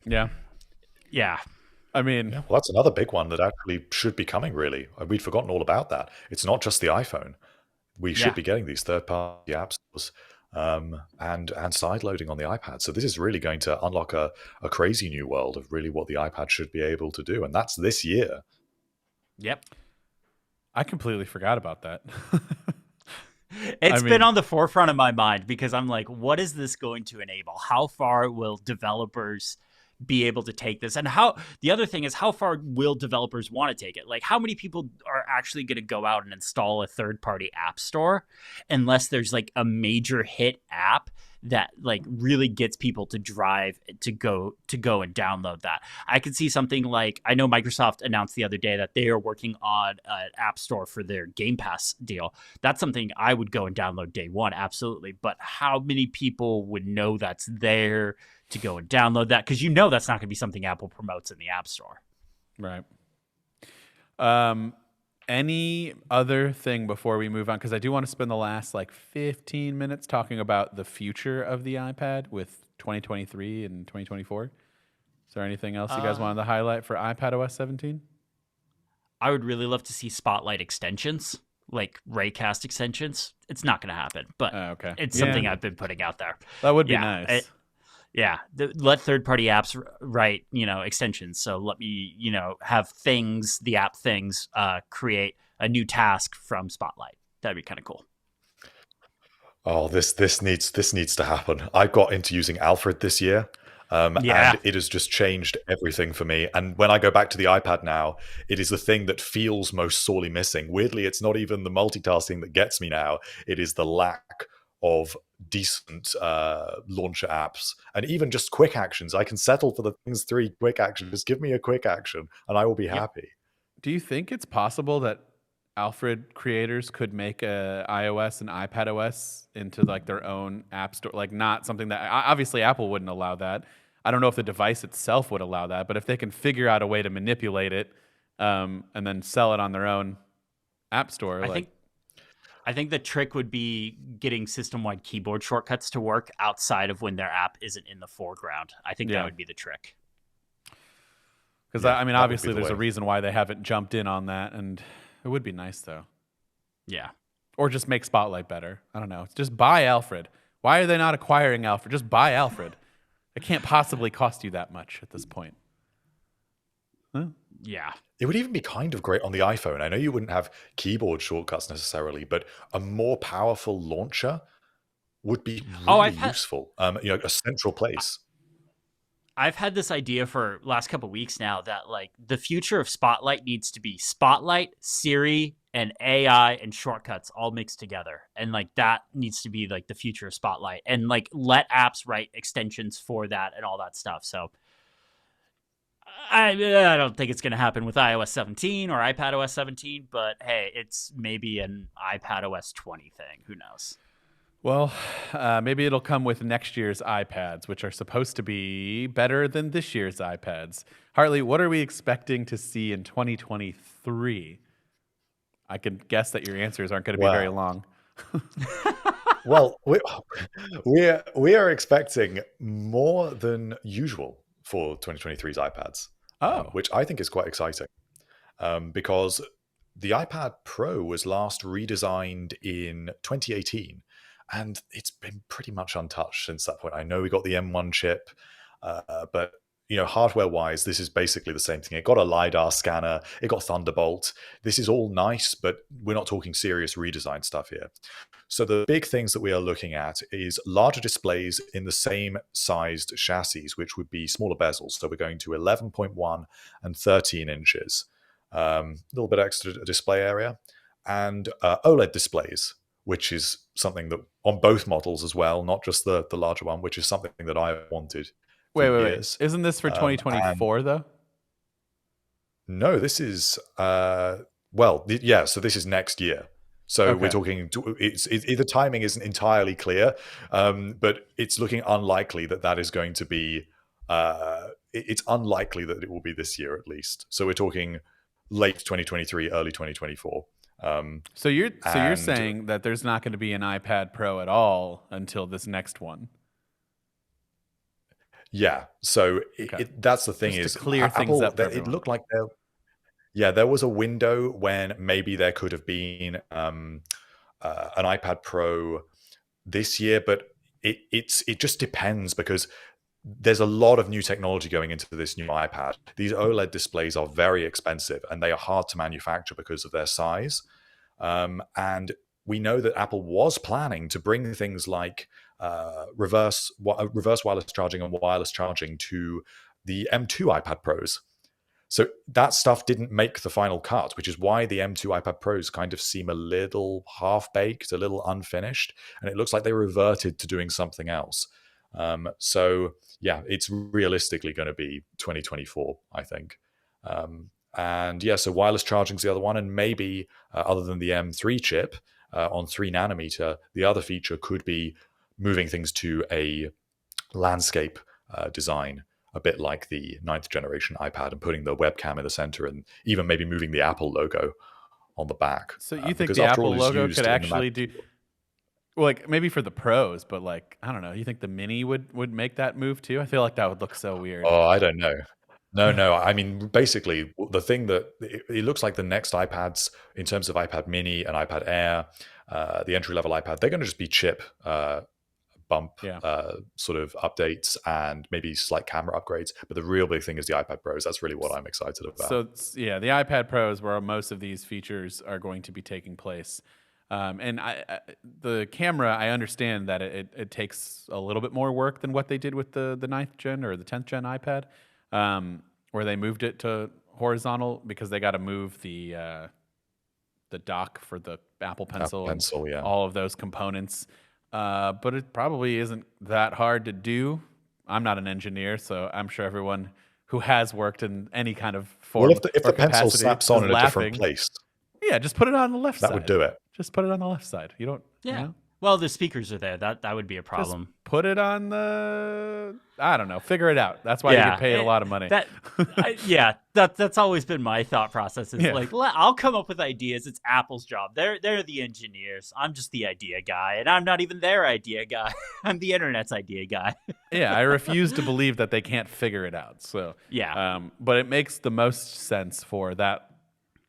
A: Yeah.
B: Yeah.
A: I mean,
C: Well, that's another big one that actually should be coming, really. We'd forgotten all about that. It's not just the iPhone. We should be getting these third-party app stores, and side loading on the iPad. So this is really going to unlock a crazy new world of really what the iPad should be able to do. And that's this year.
B: Yep.
A: I completely forgot about that.
B: It's been on the forefront of my mind because I'm like, what is this going to enable? How far will developers be able to take this? And the other thing is, how far will developers want to take it? Like, how many people are actually going to go out and install a third-party app store unless there's like a major hit app that like really gets people to drive to go and download that? I could see something like, I know Microsoft announced the other day that they are working on an app store for their Game Pass deal. That's something I would go and download day one, absolutely. But how many people would know that's there to go and download that? Because that's not going to be something Apple promotes in the App Store.
A: Right. Any other thing before we move on? Because I do want to spend the last 15 minutes talking about the future of the iPad with 2023 and 2024. Is there anything else you guys wanted to highlight for iPadOS 17?
B: I would really love to see Spotlight extensions, like Raycast extensions. It's not going to happen, but it's something I've been putting out there.
A: That would be nice.
B: Let third-party apps write, extensions. So let me, have the app things, create a new task from Spotlight. That'd be kind of cool.
C: Oh, this needs to happen. I got into using Alfred this year, and it has just changed everything for me. And when I go back to the iPad now, it is the thing that feels most sorely missing. Weirdly, it's not even the multitasking that gets me now. It is the lack of decent launcher apps, and even just quick actions. I can settle for the things 3 quick actions. Just give me a quick action and I will be happy.
A: Do you think it's possible that Alfred creators could make a iOS and iPadOS into their own app store? Not something that obviously Apple wouldn't allow that. I don't know if the device itself would allow that, but if they can figure out a way to manipulate it and then sell it on their own app store,
B: I think the trick would be getting system-wide keyboard shortcuts to work outside of when their app isn't in the foreground. I think that would be the trick.
A: Because, obviously there's a reason why they haven't jumped in on that, and it would be nice, though.
B: Yeah.
A: Or just make Spotlight better. I don't know. Just buy Alfred. Why are they not acquiring Alfred? Just buy Alfred. It can't possibly cost you that much at this point. Huh?
B: Yeah.
C: It would even be kind of great on the iPhone. I know you wouldn't have keyboard shortcuts necessarily, but a more powerful launcher would be really useful. A central place.
B: I've had this idea for last couple weeks now that like the future of Spotlight needs to be Spotlight, Siri, and AI and shortcuts all mixed together. And like that needs to be like the future of Spotlight, and like let apps write extensions for that and all that stuff. So I don't think it's going to happen with iOS 17 or iPadOS 17, but hey, it's maybe an iPadOS 20 thing. Who knows?
A: Well, maybe it'll come with next year's iPads, which are supposed to be better than this year's iPads. Hartley, what are we expecting to see in 2023? I can guess that your answers aren't going to be very long.
C: Well, we are expecting more than usual for 2023's iPads, which I think is quite exciting, because the iPad Pro was last redesigned in 2018, and it's been pretty much untouched since that point. I know we got the M1 chip, but hardware-wise, this is basically the same thing. It got a LiDAR scanner, it got Thunderbolt. This is all nice, but we're not talking serious redesign stuff here. So the big things that we are looking at is larger displays in the same sized chassis, which would be smaller bezels. So we're going to 11.1 and 13 inches. A little bit extra display area. And OLED displays, which is something that on both models as well, not just the larger one, which is something that I wanted.
A: Wait. Isn't this for 2024 though?
C: No, this is so this is next year. So we're talking. It's the timing isn't entirely clear, but it's looking unlikely that is going to be. It's unlikely that it will be this year at least. So we're talking late 2023, early 2024.
A: So you're saying that there's not going to be an iPad Pro at all until this next one.
C: Yeah. So that's the thing,
A: just
C: is
A: to clear things up.
C: It looked like there was a window when maybe there could have been an iPad Pro this year, but it just depends, because there's a lot of new technology going into this new iPad. These OLED displays are very expensive and they are hard to manufacture because of their size. And we know that Apple was planning to bring things like reverse wireless charging and wireless charging to the M2 iPad Pros. So that stuff didn't make the final cut, which is why the M2 iPad Pros kind of seem a little half-baked, a little unfinished, and it looks like they reverted to doing something else. So yeah, it's realistically going to be 2024, I think. So wireless charging is the other one, and maybe other than the M3 chip on 3 nanometer, the other feature could be moving things to a landscape design, a bit like the 9th generation iPad, and putting the webcam in the center, and even maybe moving the Apple logo on the back.
A: So you think the Apple logo could actually do, like, maybe for the pros, but like, I don't know, you think the Mini would make that move too? I feel like that would look so weird.
C: Oh, I don't know. No. I mean, basically, the thing that it looks like the next iPads, in terms of iPad Mini and iPad Air, the entry-level iPad, they're going to just be chip bump sort of updates and maybe slight camera upgrades. But the real big thing is the iPad Pros. That's really what I'm excited about.
A: So the iPad Pros, where most of these features are going to be taking place. And the camera, I understand that it takes a little bit more work than what they did with the 9th gen or the 10th gen iPad, where they moved it to horizontal because they got to move the dock for the Apple Pencil, all of those components. But it probably isn't that hard to do. I'm not an engineer, so I'm sure everyone who has worked in any kind of form.
C: Well, if the pencil snaps on in a different place,
A: just put it on the left side.
C: That would do it.
A: Just put it on the left side. You don't.
B: Yeah.
A: You know?
B: Well, the speakers are there. That would be a problem.
A: Just put it on the. I don't know. Figure it out. That's why you get paid a lot of money.
B: That's always been my thought process. Is like, I'll come up with ideas. It's Apple's job. They're the engineers. I'm just the idea guy, and I'm not even their idea guy. I'm the internet's idea guy.
A: I refuse to believe that they can't figure it out. So but it makes the most sense for that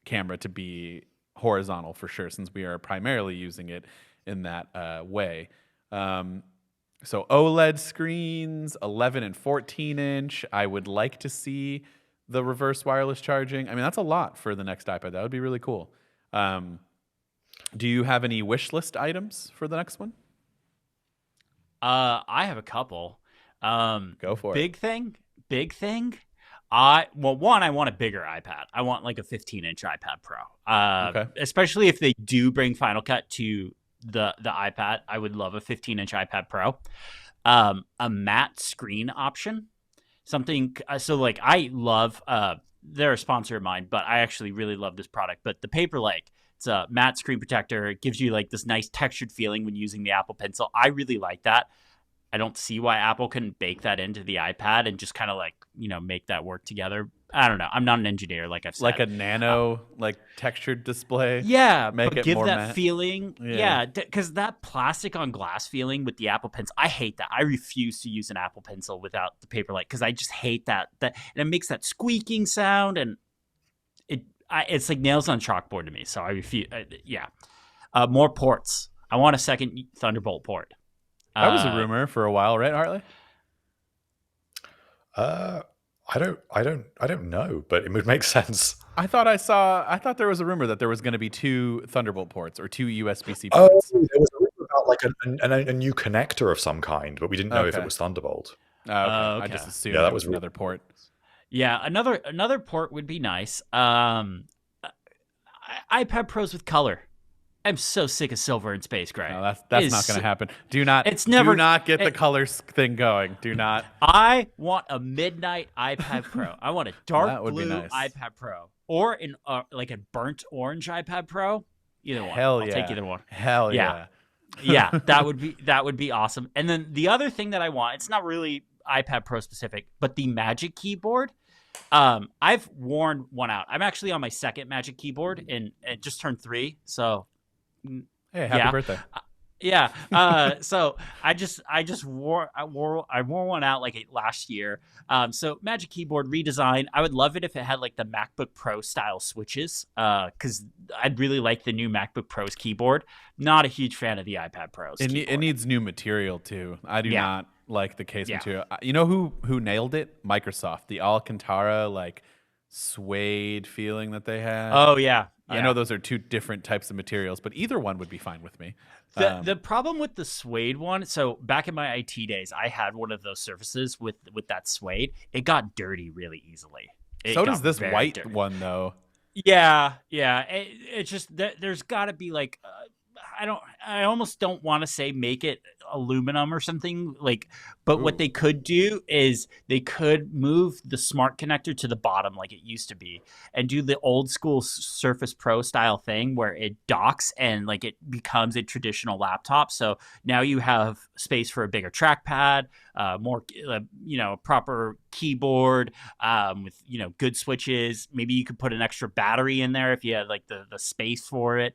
A: camera to be horizontal for sure, since we are primarily using it in that way. So OLED screens, 11 and 14 inch. I would like to see the reverse wireless charging. I mean, that's a lot for the next iPad. That would be really cool. Do you have any wish list items for the next one?
B: I have a couple.
A: Go for it.
B: Big thing. big thing, I want a bigger iPad. I want like a 15-inch iPad Pro.
A: Okay.
B: Especially if they do bring Final Cut to the iPad, I would love a 15-inch iPad Pro. A matte screen option, something. So like I love. They're a sponsor of mine, but I actually really love this product. But the Paperlike, it's a matte screen protector. It gives you like this nice textured feeling when using the Apple Pencil. I really like that. I don't see why Apple couldn't bake that into the iPad and just kind of like, make that work together. I don't know. I'm not an engineer, like I've said.
A: Like a nano, like textured display.
B: Yeah,
A: Make
B: but
A: it
B: give
A: more
B: that
A: matte.
B: feeling.
A: Yeah.
B: Yeah, because that plastic on glass feeling with the Apple Pencil, I hate that. I refuse to use an Apple Pencil without the Paperlike because I just hate that. And it makes that squeaking sound, and it's like nails on chalkboard to me. So I refuse. More ports. I want a second Thunderbolt port.
A: That was a rumor for a while, right, Hartley?
C: I don't know, but it would make sense.
A: I thought there was a rumor that there was going to be 2 Thunderbolt ports or 2 USB-C
C: Oh,
A: ports.
C: there was a rumor about like a new connector of some kind, but we didn't know if it was Thunderbolt.
A: Oh, okay.
B: Okay.
A: I just assumed
C: Yeah,
A: that
C: that
A: was
C: was
A: another port.
B: Yeah, another port would be nice. iPad Pros with color. I'm so sick of silver and space gray.
A: No, that's not going to happen. Do not get the colors thing going. Do not.
B: I want a midnight iPad Pro. I want a dark
A: would be
B: blue
A: nice.
B: iPad Pro or like a burnt orange iPad Pro. Either one.
A: Hell
B: I'll
A: yeah.
B: take either one.
A: Hell yeah.
B: Yeah, that would be awesome. And then the other thing that I want, it's not really iPad Pro specific, but the Magic Keyboard. I've worn one out. I'm actually on my second Magic Keyboard and it just turned 3. So
A: Hey, happy birthday.
B: So I wore one out like last year. So Magic Keyboard redesign. I would love it if it had like the MacBook Pro style switches. Because I'd really like the new MacBook Pro's keyboard. Not a huge fan of the iPad Pro's.
A: It needs new material too. I do not like the case material. You know who nailed it? Microsoft. The Alcantara like suede feeling that they had.
B: Oh yeah.
A: I know those are 2 different types of materials, but either one would be fine with me.
B: The problem with the suede one, so back in my IT days, I had one of those surfaces with that suede. It got dirty really easily.
A: So does this white
B: dirty.
A: one, though.
B: Yeah. It's just there's got to be like I almost don't want to say make it aluminum or something like, but what they could do is they could move the smart connector to the bottom like it used to be and do the old school Surface Pro style thing where it docks and like it becomes a traditional laptop. So now you have space for a bigger trackpad, more, proper keyboard, with, good switches. Maybe you could put an extra battery in there if you had like the space for it,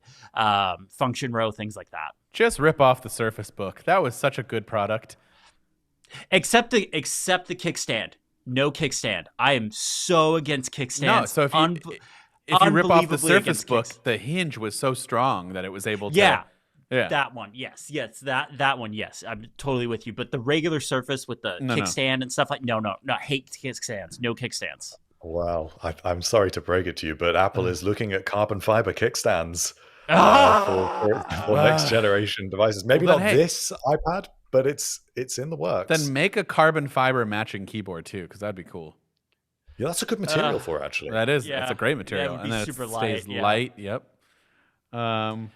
B: function row, things like that.
A: Just rip off the Surface Book. That was such a good product.
B: Except the kickstand. No kickstand. I am so against kickstands.
A: No, so if you rip off the Surface Book, the hinge was so strong that it was able to.
B: Yeah. That one, yes, that one, yes. I'm totally with you. But the regular Surface with the kickstand and stuff no, hate kickstands. No kickstands.
C: Wow, I'm sorry to break it to you, but Apple is looking at carbon fiber kickstands for next generation devices. Maybe not this iPad, but it's in the works.
A: Then make a carbon fiber matching keyboard too, because that'd be cool.
C: Yeah, that's a good material for it, actually.
A: That is. That's a great material,
B: and
A: then it
B: super
A: stays light. Yep. I'm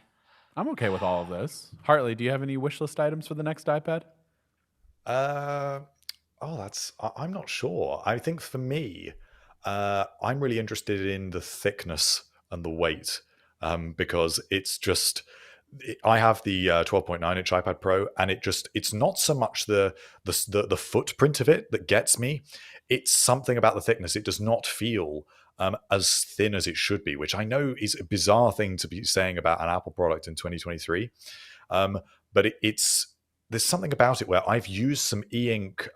A: okay with all of those. Hartley, do you have any wish list items for the next iPad?
C: I'm not sure. I think for me, I'm really interested in the thickness and the weight, because it's just, I have the 12.9-inch iPad Pro, and it's not so much the footprint of it that gets me. It's something about the thickness. It does not feel as thin as it should be, which I know is a bizarre thing to be saying about an Apple product in 2023. But there's something about it where I've used some e-ink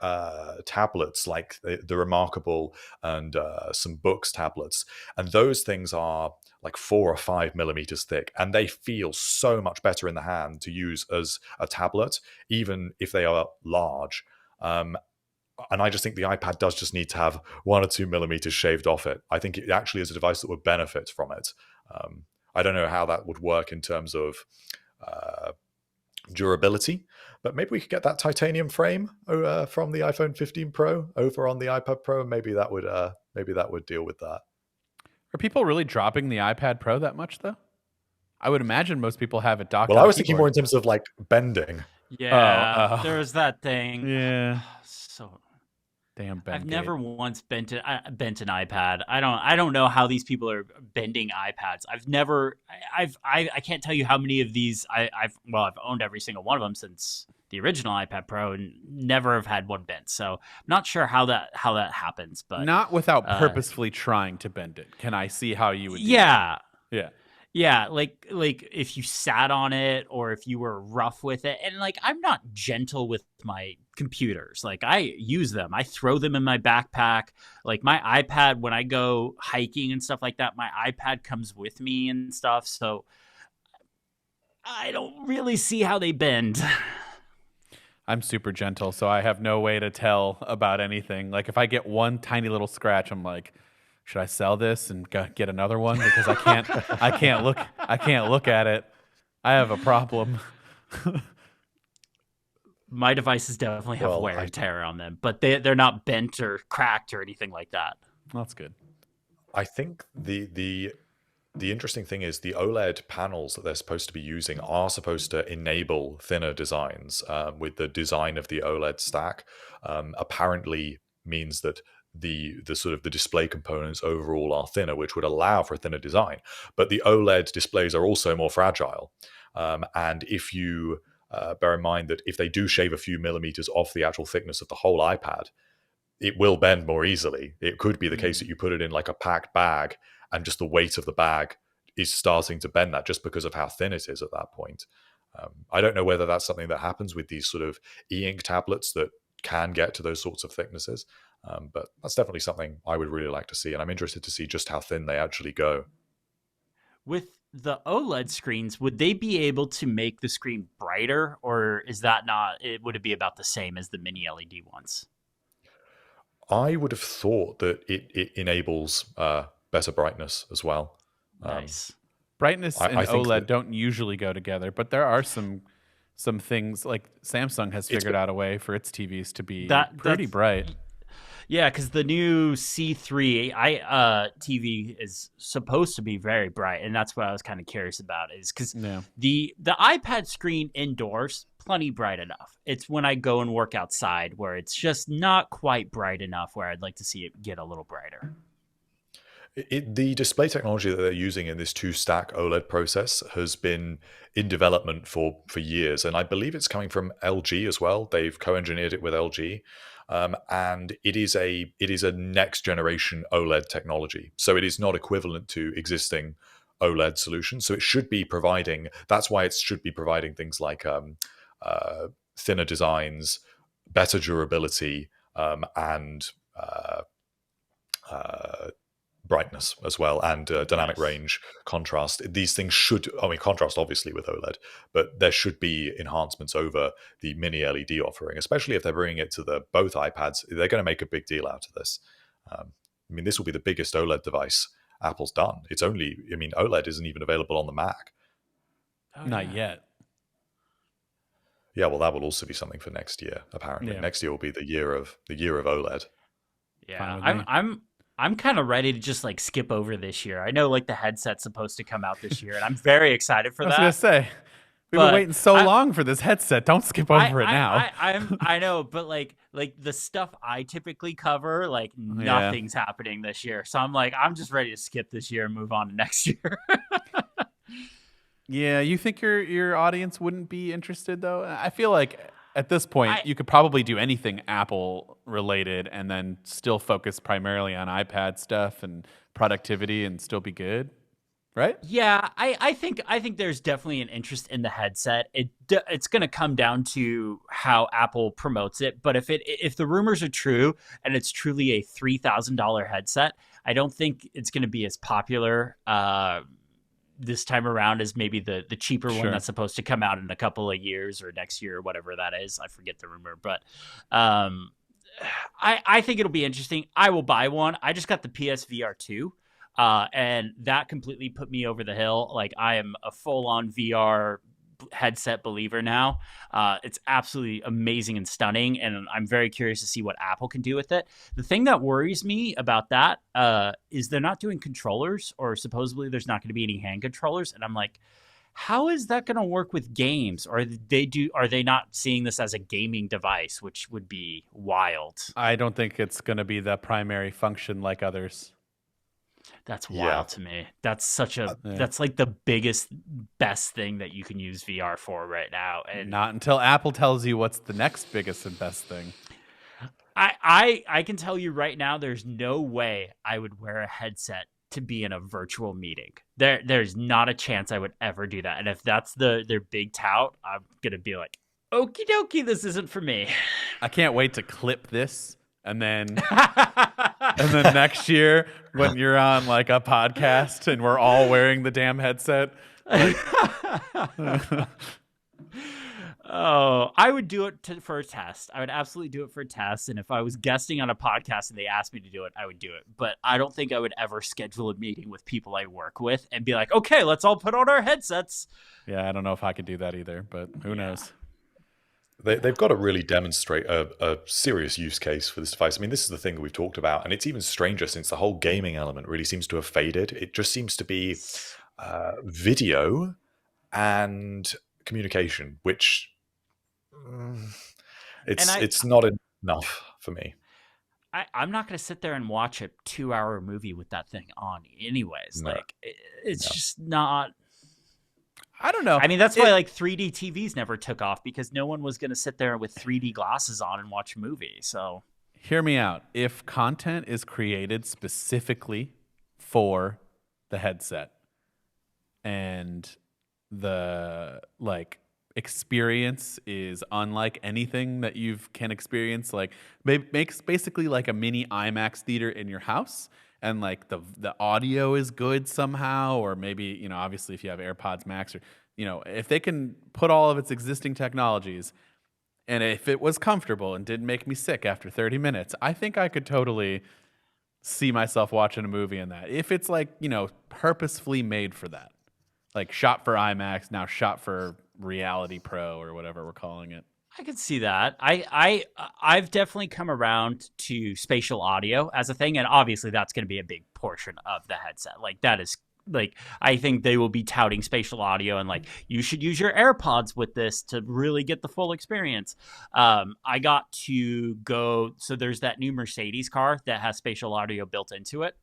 C: tablets like the Remarkable and some Books tablets, and those things are like 4 or 5 millimeters thick, and they feel so much better in the hand to use as a tablet, even if they are large. And I just think the iPad does just need to have 1 or 2 millimeters shaved off it. I think it actually is a device that would benefit from it. I don't know how that would work in terms of durability. But maybe we could get that titanium frame from the iPhone 15 Pro over on the iPad Pro. Maybe that would deal with that.
A: Are people really dropping the iPad Pro that much though? I would imagine most people have it docked
C: Well,
A: on
C: I
A: a
C: was thinking more
A: keyboard.
C: in terms of like bending.
B: Yeah,
A: Oh.
B: there was that thing.
A: Yeah.
B: So
A: Damn Bengate.
B: I've never once bent an iPad. I don't know how these people are bending iPads. I can't tell you how many of these I've owned every single one of them since the original iPad Pro and never have had one bent. So I'm not sure how that happens, but
A: Not without purposefully trying to bend it. Can I see how you would do
B: yeah.
A: that? Yeah.
B: Yeah, like if you sat on it or if you were rough with it. And like I'm not gentle with my computers. Like I use them. I throw them in my backpack. Like my iPad when I go hiking and stuff like that, my iPad comes with me and stuff. So I don't really see how they bend.
A: I'm super gentle, so I have no way to tell about anything. Like if I get one tiny little scratch, I'm like, should I sell this and get another one because I can't look at it. I have a problem.
B: My devices definitely have wear and tear on them, but they're not bent or cracked or anything like that.
A: That's good.
C: I think the interesting thing is the OLED panels that they're supposed to be using are supposed to enable thinner designs. With the design of the OLED stack, apparently means that the sort of the display components overall are thinner, which would allow for a thinner design. But the OLED displays are also more fragile, and if you bear in mind that if they do shave a few millimeters off the actual thickness of the whole iPad, it will bend more easily. It could be the case that you put it in like a packed bag and just the weight of the bag is starting to bend that just because of how thin it is at that point. I don't know whether that's something that happens with these sort of e-ink tablets that can get to those sorts of thicknesses. But that's definitely something I would really like to see. And I'm interested to see just how thin they actually go.
B: With the OLED screens, would they be able to make the screen brighter, or is that not? Would it be about the same as the mini LED ones?
C: I would have thought that it enables better brightness as well.
B: Nice.
A: Brightness and
C: I think
A: OLED don't usually go together, but there are some things like Samsung has figured out a way for its TVs to be pretty bright.
B: Yeah, because the new C3 TV is supposed to be very bright, and that's what I was kind of curious about. Is because the iPad screen indoors plenty bright enough. It's when I go and work outside where it's just not quite bright enough. Where I'd like to see it get a little brighter.
C: The display technology that they're using in this two-stack OLED process has been in development for years, and I believe it's coming from LG as well. They've co-engineered it with LG. And it is a next generation OLED technology. So it is not equivalent to existing OLED solutions. So it should be providing, that's why it should be providing things like thinner designs, better durability, and brightness as well, and dynamic range, contrast. These things should, contrast obviously with OLED, but there should be enhancements over the mini LED offering, especially if they're bringing it to both iPads. They're going to make a big deal out of this. This will be the biggest OLED device Apple's done. OLED isn't even available on the Mac.
A: Not yet.
C: Yeah, well, that will also be something for next year. Apparently, next year will be the year of OLED.
B: Yeah, I'm kind of ready to just like skip over this year. I know like the headset's supposed to come out this year, and I'm very excited for that.
A: I was gonna say we've been waiting so long for this headset. Don't skip over it now.
B: I know, but like the stuff I typically cover, like nothing's happening this year. So I'm just ready to skip this year and move on to next year.
A: Yeah, you think your audience wouldn't be interested though? I feel like at this point you could probably do anything Apple related and then still focus primarily on iPad stuff and productivity and still be good, right?
B: Yeah, I think there's definitely an interest in the headset. It's going to come down to how Apple promotes it. But if the rumors are true and it's truly a $3,000 headset, I don't think it's going to be as popular this time around as maybe the cheaper one that's supposed to come out in a couple of years or next year or whatever that is. I forget the rumor, but I think it'll be interesting. I will buy one. I just got the PSVR 2, and that completely put me over the hill. Like I am a full-on VR headset believer now. It's absolutely amazing and stunning, and I'm very curious to see what Apple can do with it. The thing that worries me about that is they're not doing controllers, or supposedly there's not going to be any hand controllers, and I'm like, how is that going to work with games? Or are they not seeing this as a gaming device, which would be wild?
A: I don't think it's going to be the primary function like others.
B: That's wild to me. That's such a that's like the biggest, best thing that you can use VR for right now. And
A: not until Apple tells you what's the next biggest and best thing.
B: I can tell you right now, there's no way I would wear a headset to be in a virtual meeting. There's not a chance I would ever do that. And if that's their big tout, I'm gonna be like, okie dokie, this isn't for me.
A: I can't wait to clip this and then next year when you're on like a podcast and we're all wearing the damn headset. Like,
B: oh, I would do it for a test. I would absolutely do it for a test. And if I was guesting on a podcast and they asked me to do it, I would do it. But I don't think I would ever schedule a meeting with people I work with and be like, okay, let's all put on our headsets.
A: Yeah, I don't know if I could do that either, but who knows?
C: They've got to really demonstrate a serious use case for this device. I mean, this is the thing that we've talked about, and it's even stranger since the whole gaming element really seems to have faded. It just seems to be video and communication, which it's not enough for me.
B: I'm not going to sit there and watch a 2-hour movie with that thing on anyways. No. Like, it's just not...
A: I don't know.
B: I mean, that's why like 3D TVs never took off, because no one was going to sit there with 3D glasses on and watch a movie. So
A: hear me out. If content is created specifically for the headset and the like experience is unlike anything that you can experience, like makes basically like a mini IMAX theater in your house, and like the audio is good somehow, or maybe, you know, obviously if you have AirPods Max, or, you know, if they can put all of its existing technologies, and if it was comfortable and didn't make me sick after 30 minutes, I think I could totally see myself watching a movie in that. If it's like, you know, purposefully made for that, like shot for IMAX, now shot for Reality Pro or whatever we're calling it.
B: I can see that. I've definitely come around to spatial audio as a thing, and obviously that's going to be a big portion of the headset. Like, that is, like, I think they will be touting spatial audio, and like, you should use your AirPods with this to really get the full experience. I got to go, so there's that new Mercedes car that has spatial audio built into it.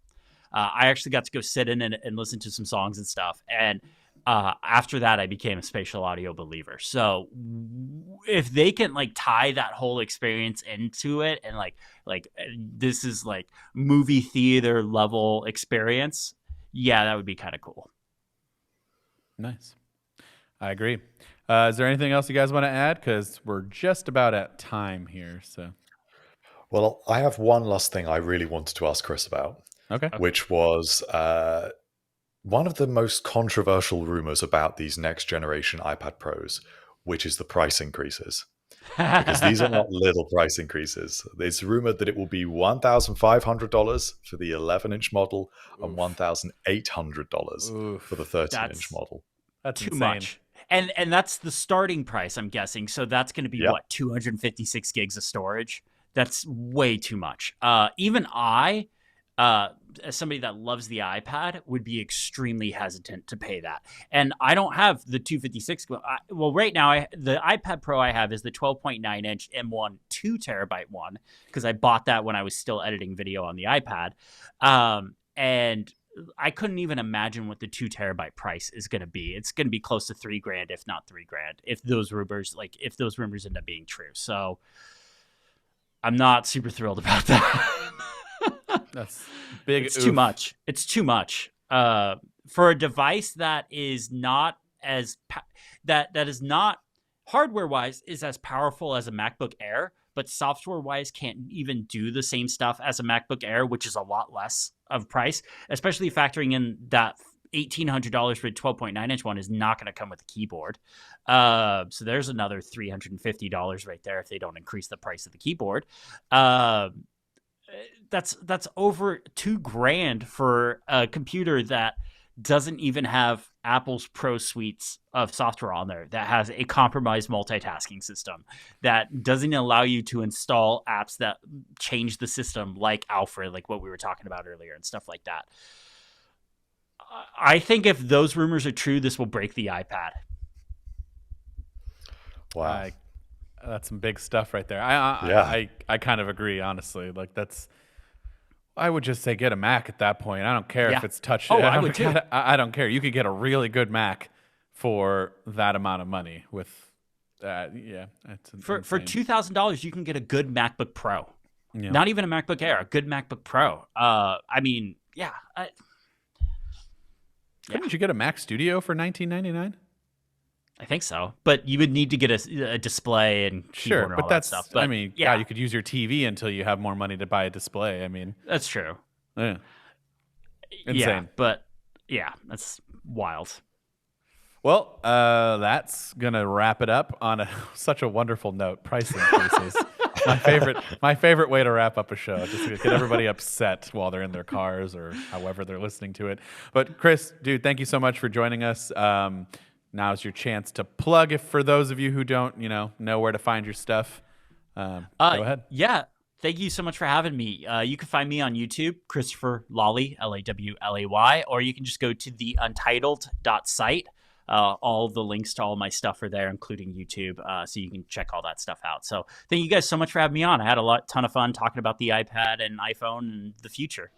B: I actually got to go sit in and listen to some songs and stuff, and after that, I became a spatial audio believer. So if they can like tie that whole experience into it, and like this is like movie theater level experience, yeah, that would be kind of cool.
A: Nice. I agree. Is there anything else you guys want to add? Because we're just about at time here. So,
C: well, I have one last thing I really wanted to ask Chris about.
A: Okay.
C: Which was one of the most controversial rumors about these next generation iPad Pros, which is the price increases. Because these are not little price increases. It's rumored that it will be $1,500 for the 11-inch model and $1,800 for the 13-inch model.
A: That's
B: too
A: insane.
B: much. And that's the starting price, I'm guessing. So that's going to be what, 256 gigs of storage? That's way too much. Even I, as somebody that loves the iPad, would be extremely hesitant to pay that. And I don't have the 256. Well, right now, the iPad Pro I have is the 12.9-inch M1 2 terabyte one, because I bought that when I was still editing video on the iPad. And I couldn't even imagine what the 2 terabyte price is going to be. It's going to be close to $3,000, if not $3,000, if those rumors end up being true. So I'm not super thrilled about that.
A: That's big.
B: It's too much. It's too much for a device that is not as that is not hardware wise is as powerful as a MacBook Air, but software wise can't even do the same stuff as a MacBook Air, which is a lot less of price. Especially factoring in that $1,800 for a 12.9-inch one is not going to come with a keyboard. So there's another $350 right there if they don't increase the price of the keyboard. That's over $2,000 for a computer that doesn't even have Apple's Pro suites of software on there that has a compromised multitasking system that doesn't allow you to install apps that change the system, like Alfred, like what we were talking about earlier and stuff like that. I think if those rumors are true, this will break the iPad.
C: Wow.
A: That's some big stuff right there. I kind of agree, honestly. Like I would just say get a Mac at that point. I don't care if it's touch.
B: I would too.
A: I don't care. You could get a really good Mac for that amount of money. With it's
B: for $2,000, you can get a good MacBook Pro.
A: Yeah.
B: Not even a MacBook Air, a good MacBook Pro.
A: Couldn't you get a Mac Studio for $19.99?
B: I think so, but you would need to get a display and keyboard and all that stuff. But
A: you could use your TV until you have more money to buy a display. I mean,
B: that's true.
A: Yeah. Insane.
B: Yeah, but that's wild.
A: Well, that's gonna wrap it up on such a wonderful note. Price increases. my favorite way to wrap up a show, just to get everybody upset while they're in their cars or however they're listening to it. But Chris, dude, thank you so much for joining us. Now's your chance to plug, if for those of you who don't, know where to find your stuff. Go ahead.
B: Yeah. Thank you so much for having me. You can find me on YouTube, Christopher Lawley, Lawlay, or you can just go to the untitled.site. All the links to all my stuff are there, including YouTube, so you can check all that stuff out. So thank you guys so much for having me on. I had a ton of fun talking about the iPad and iPhone and the future.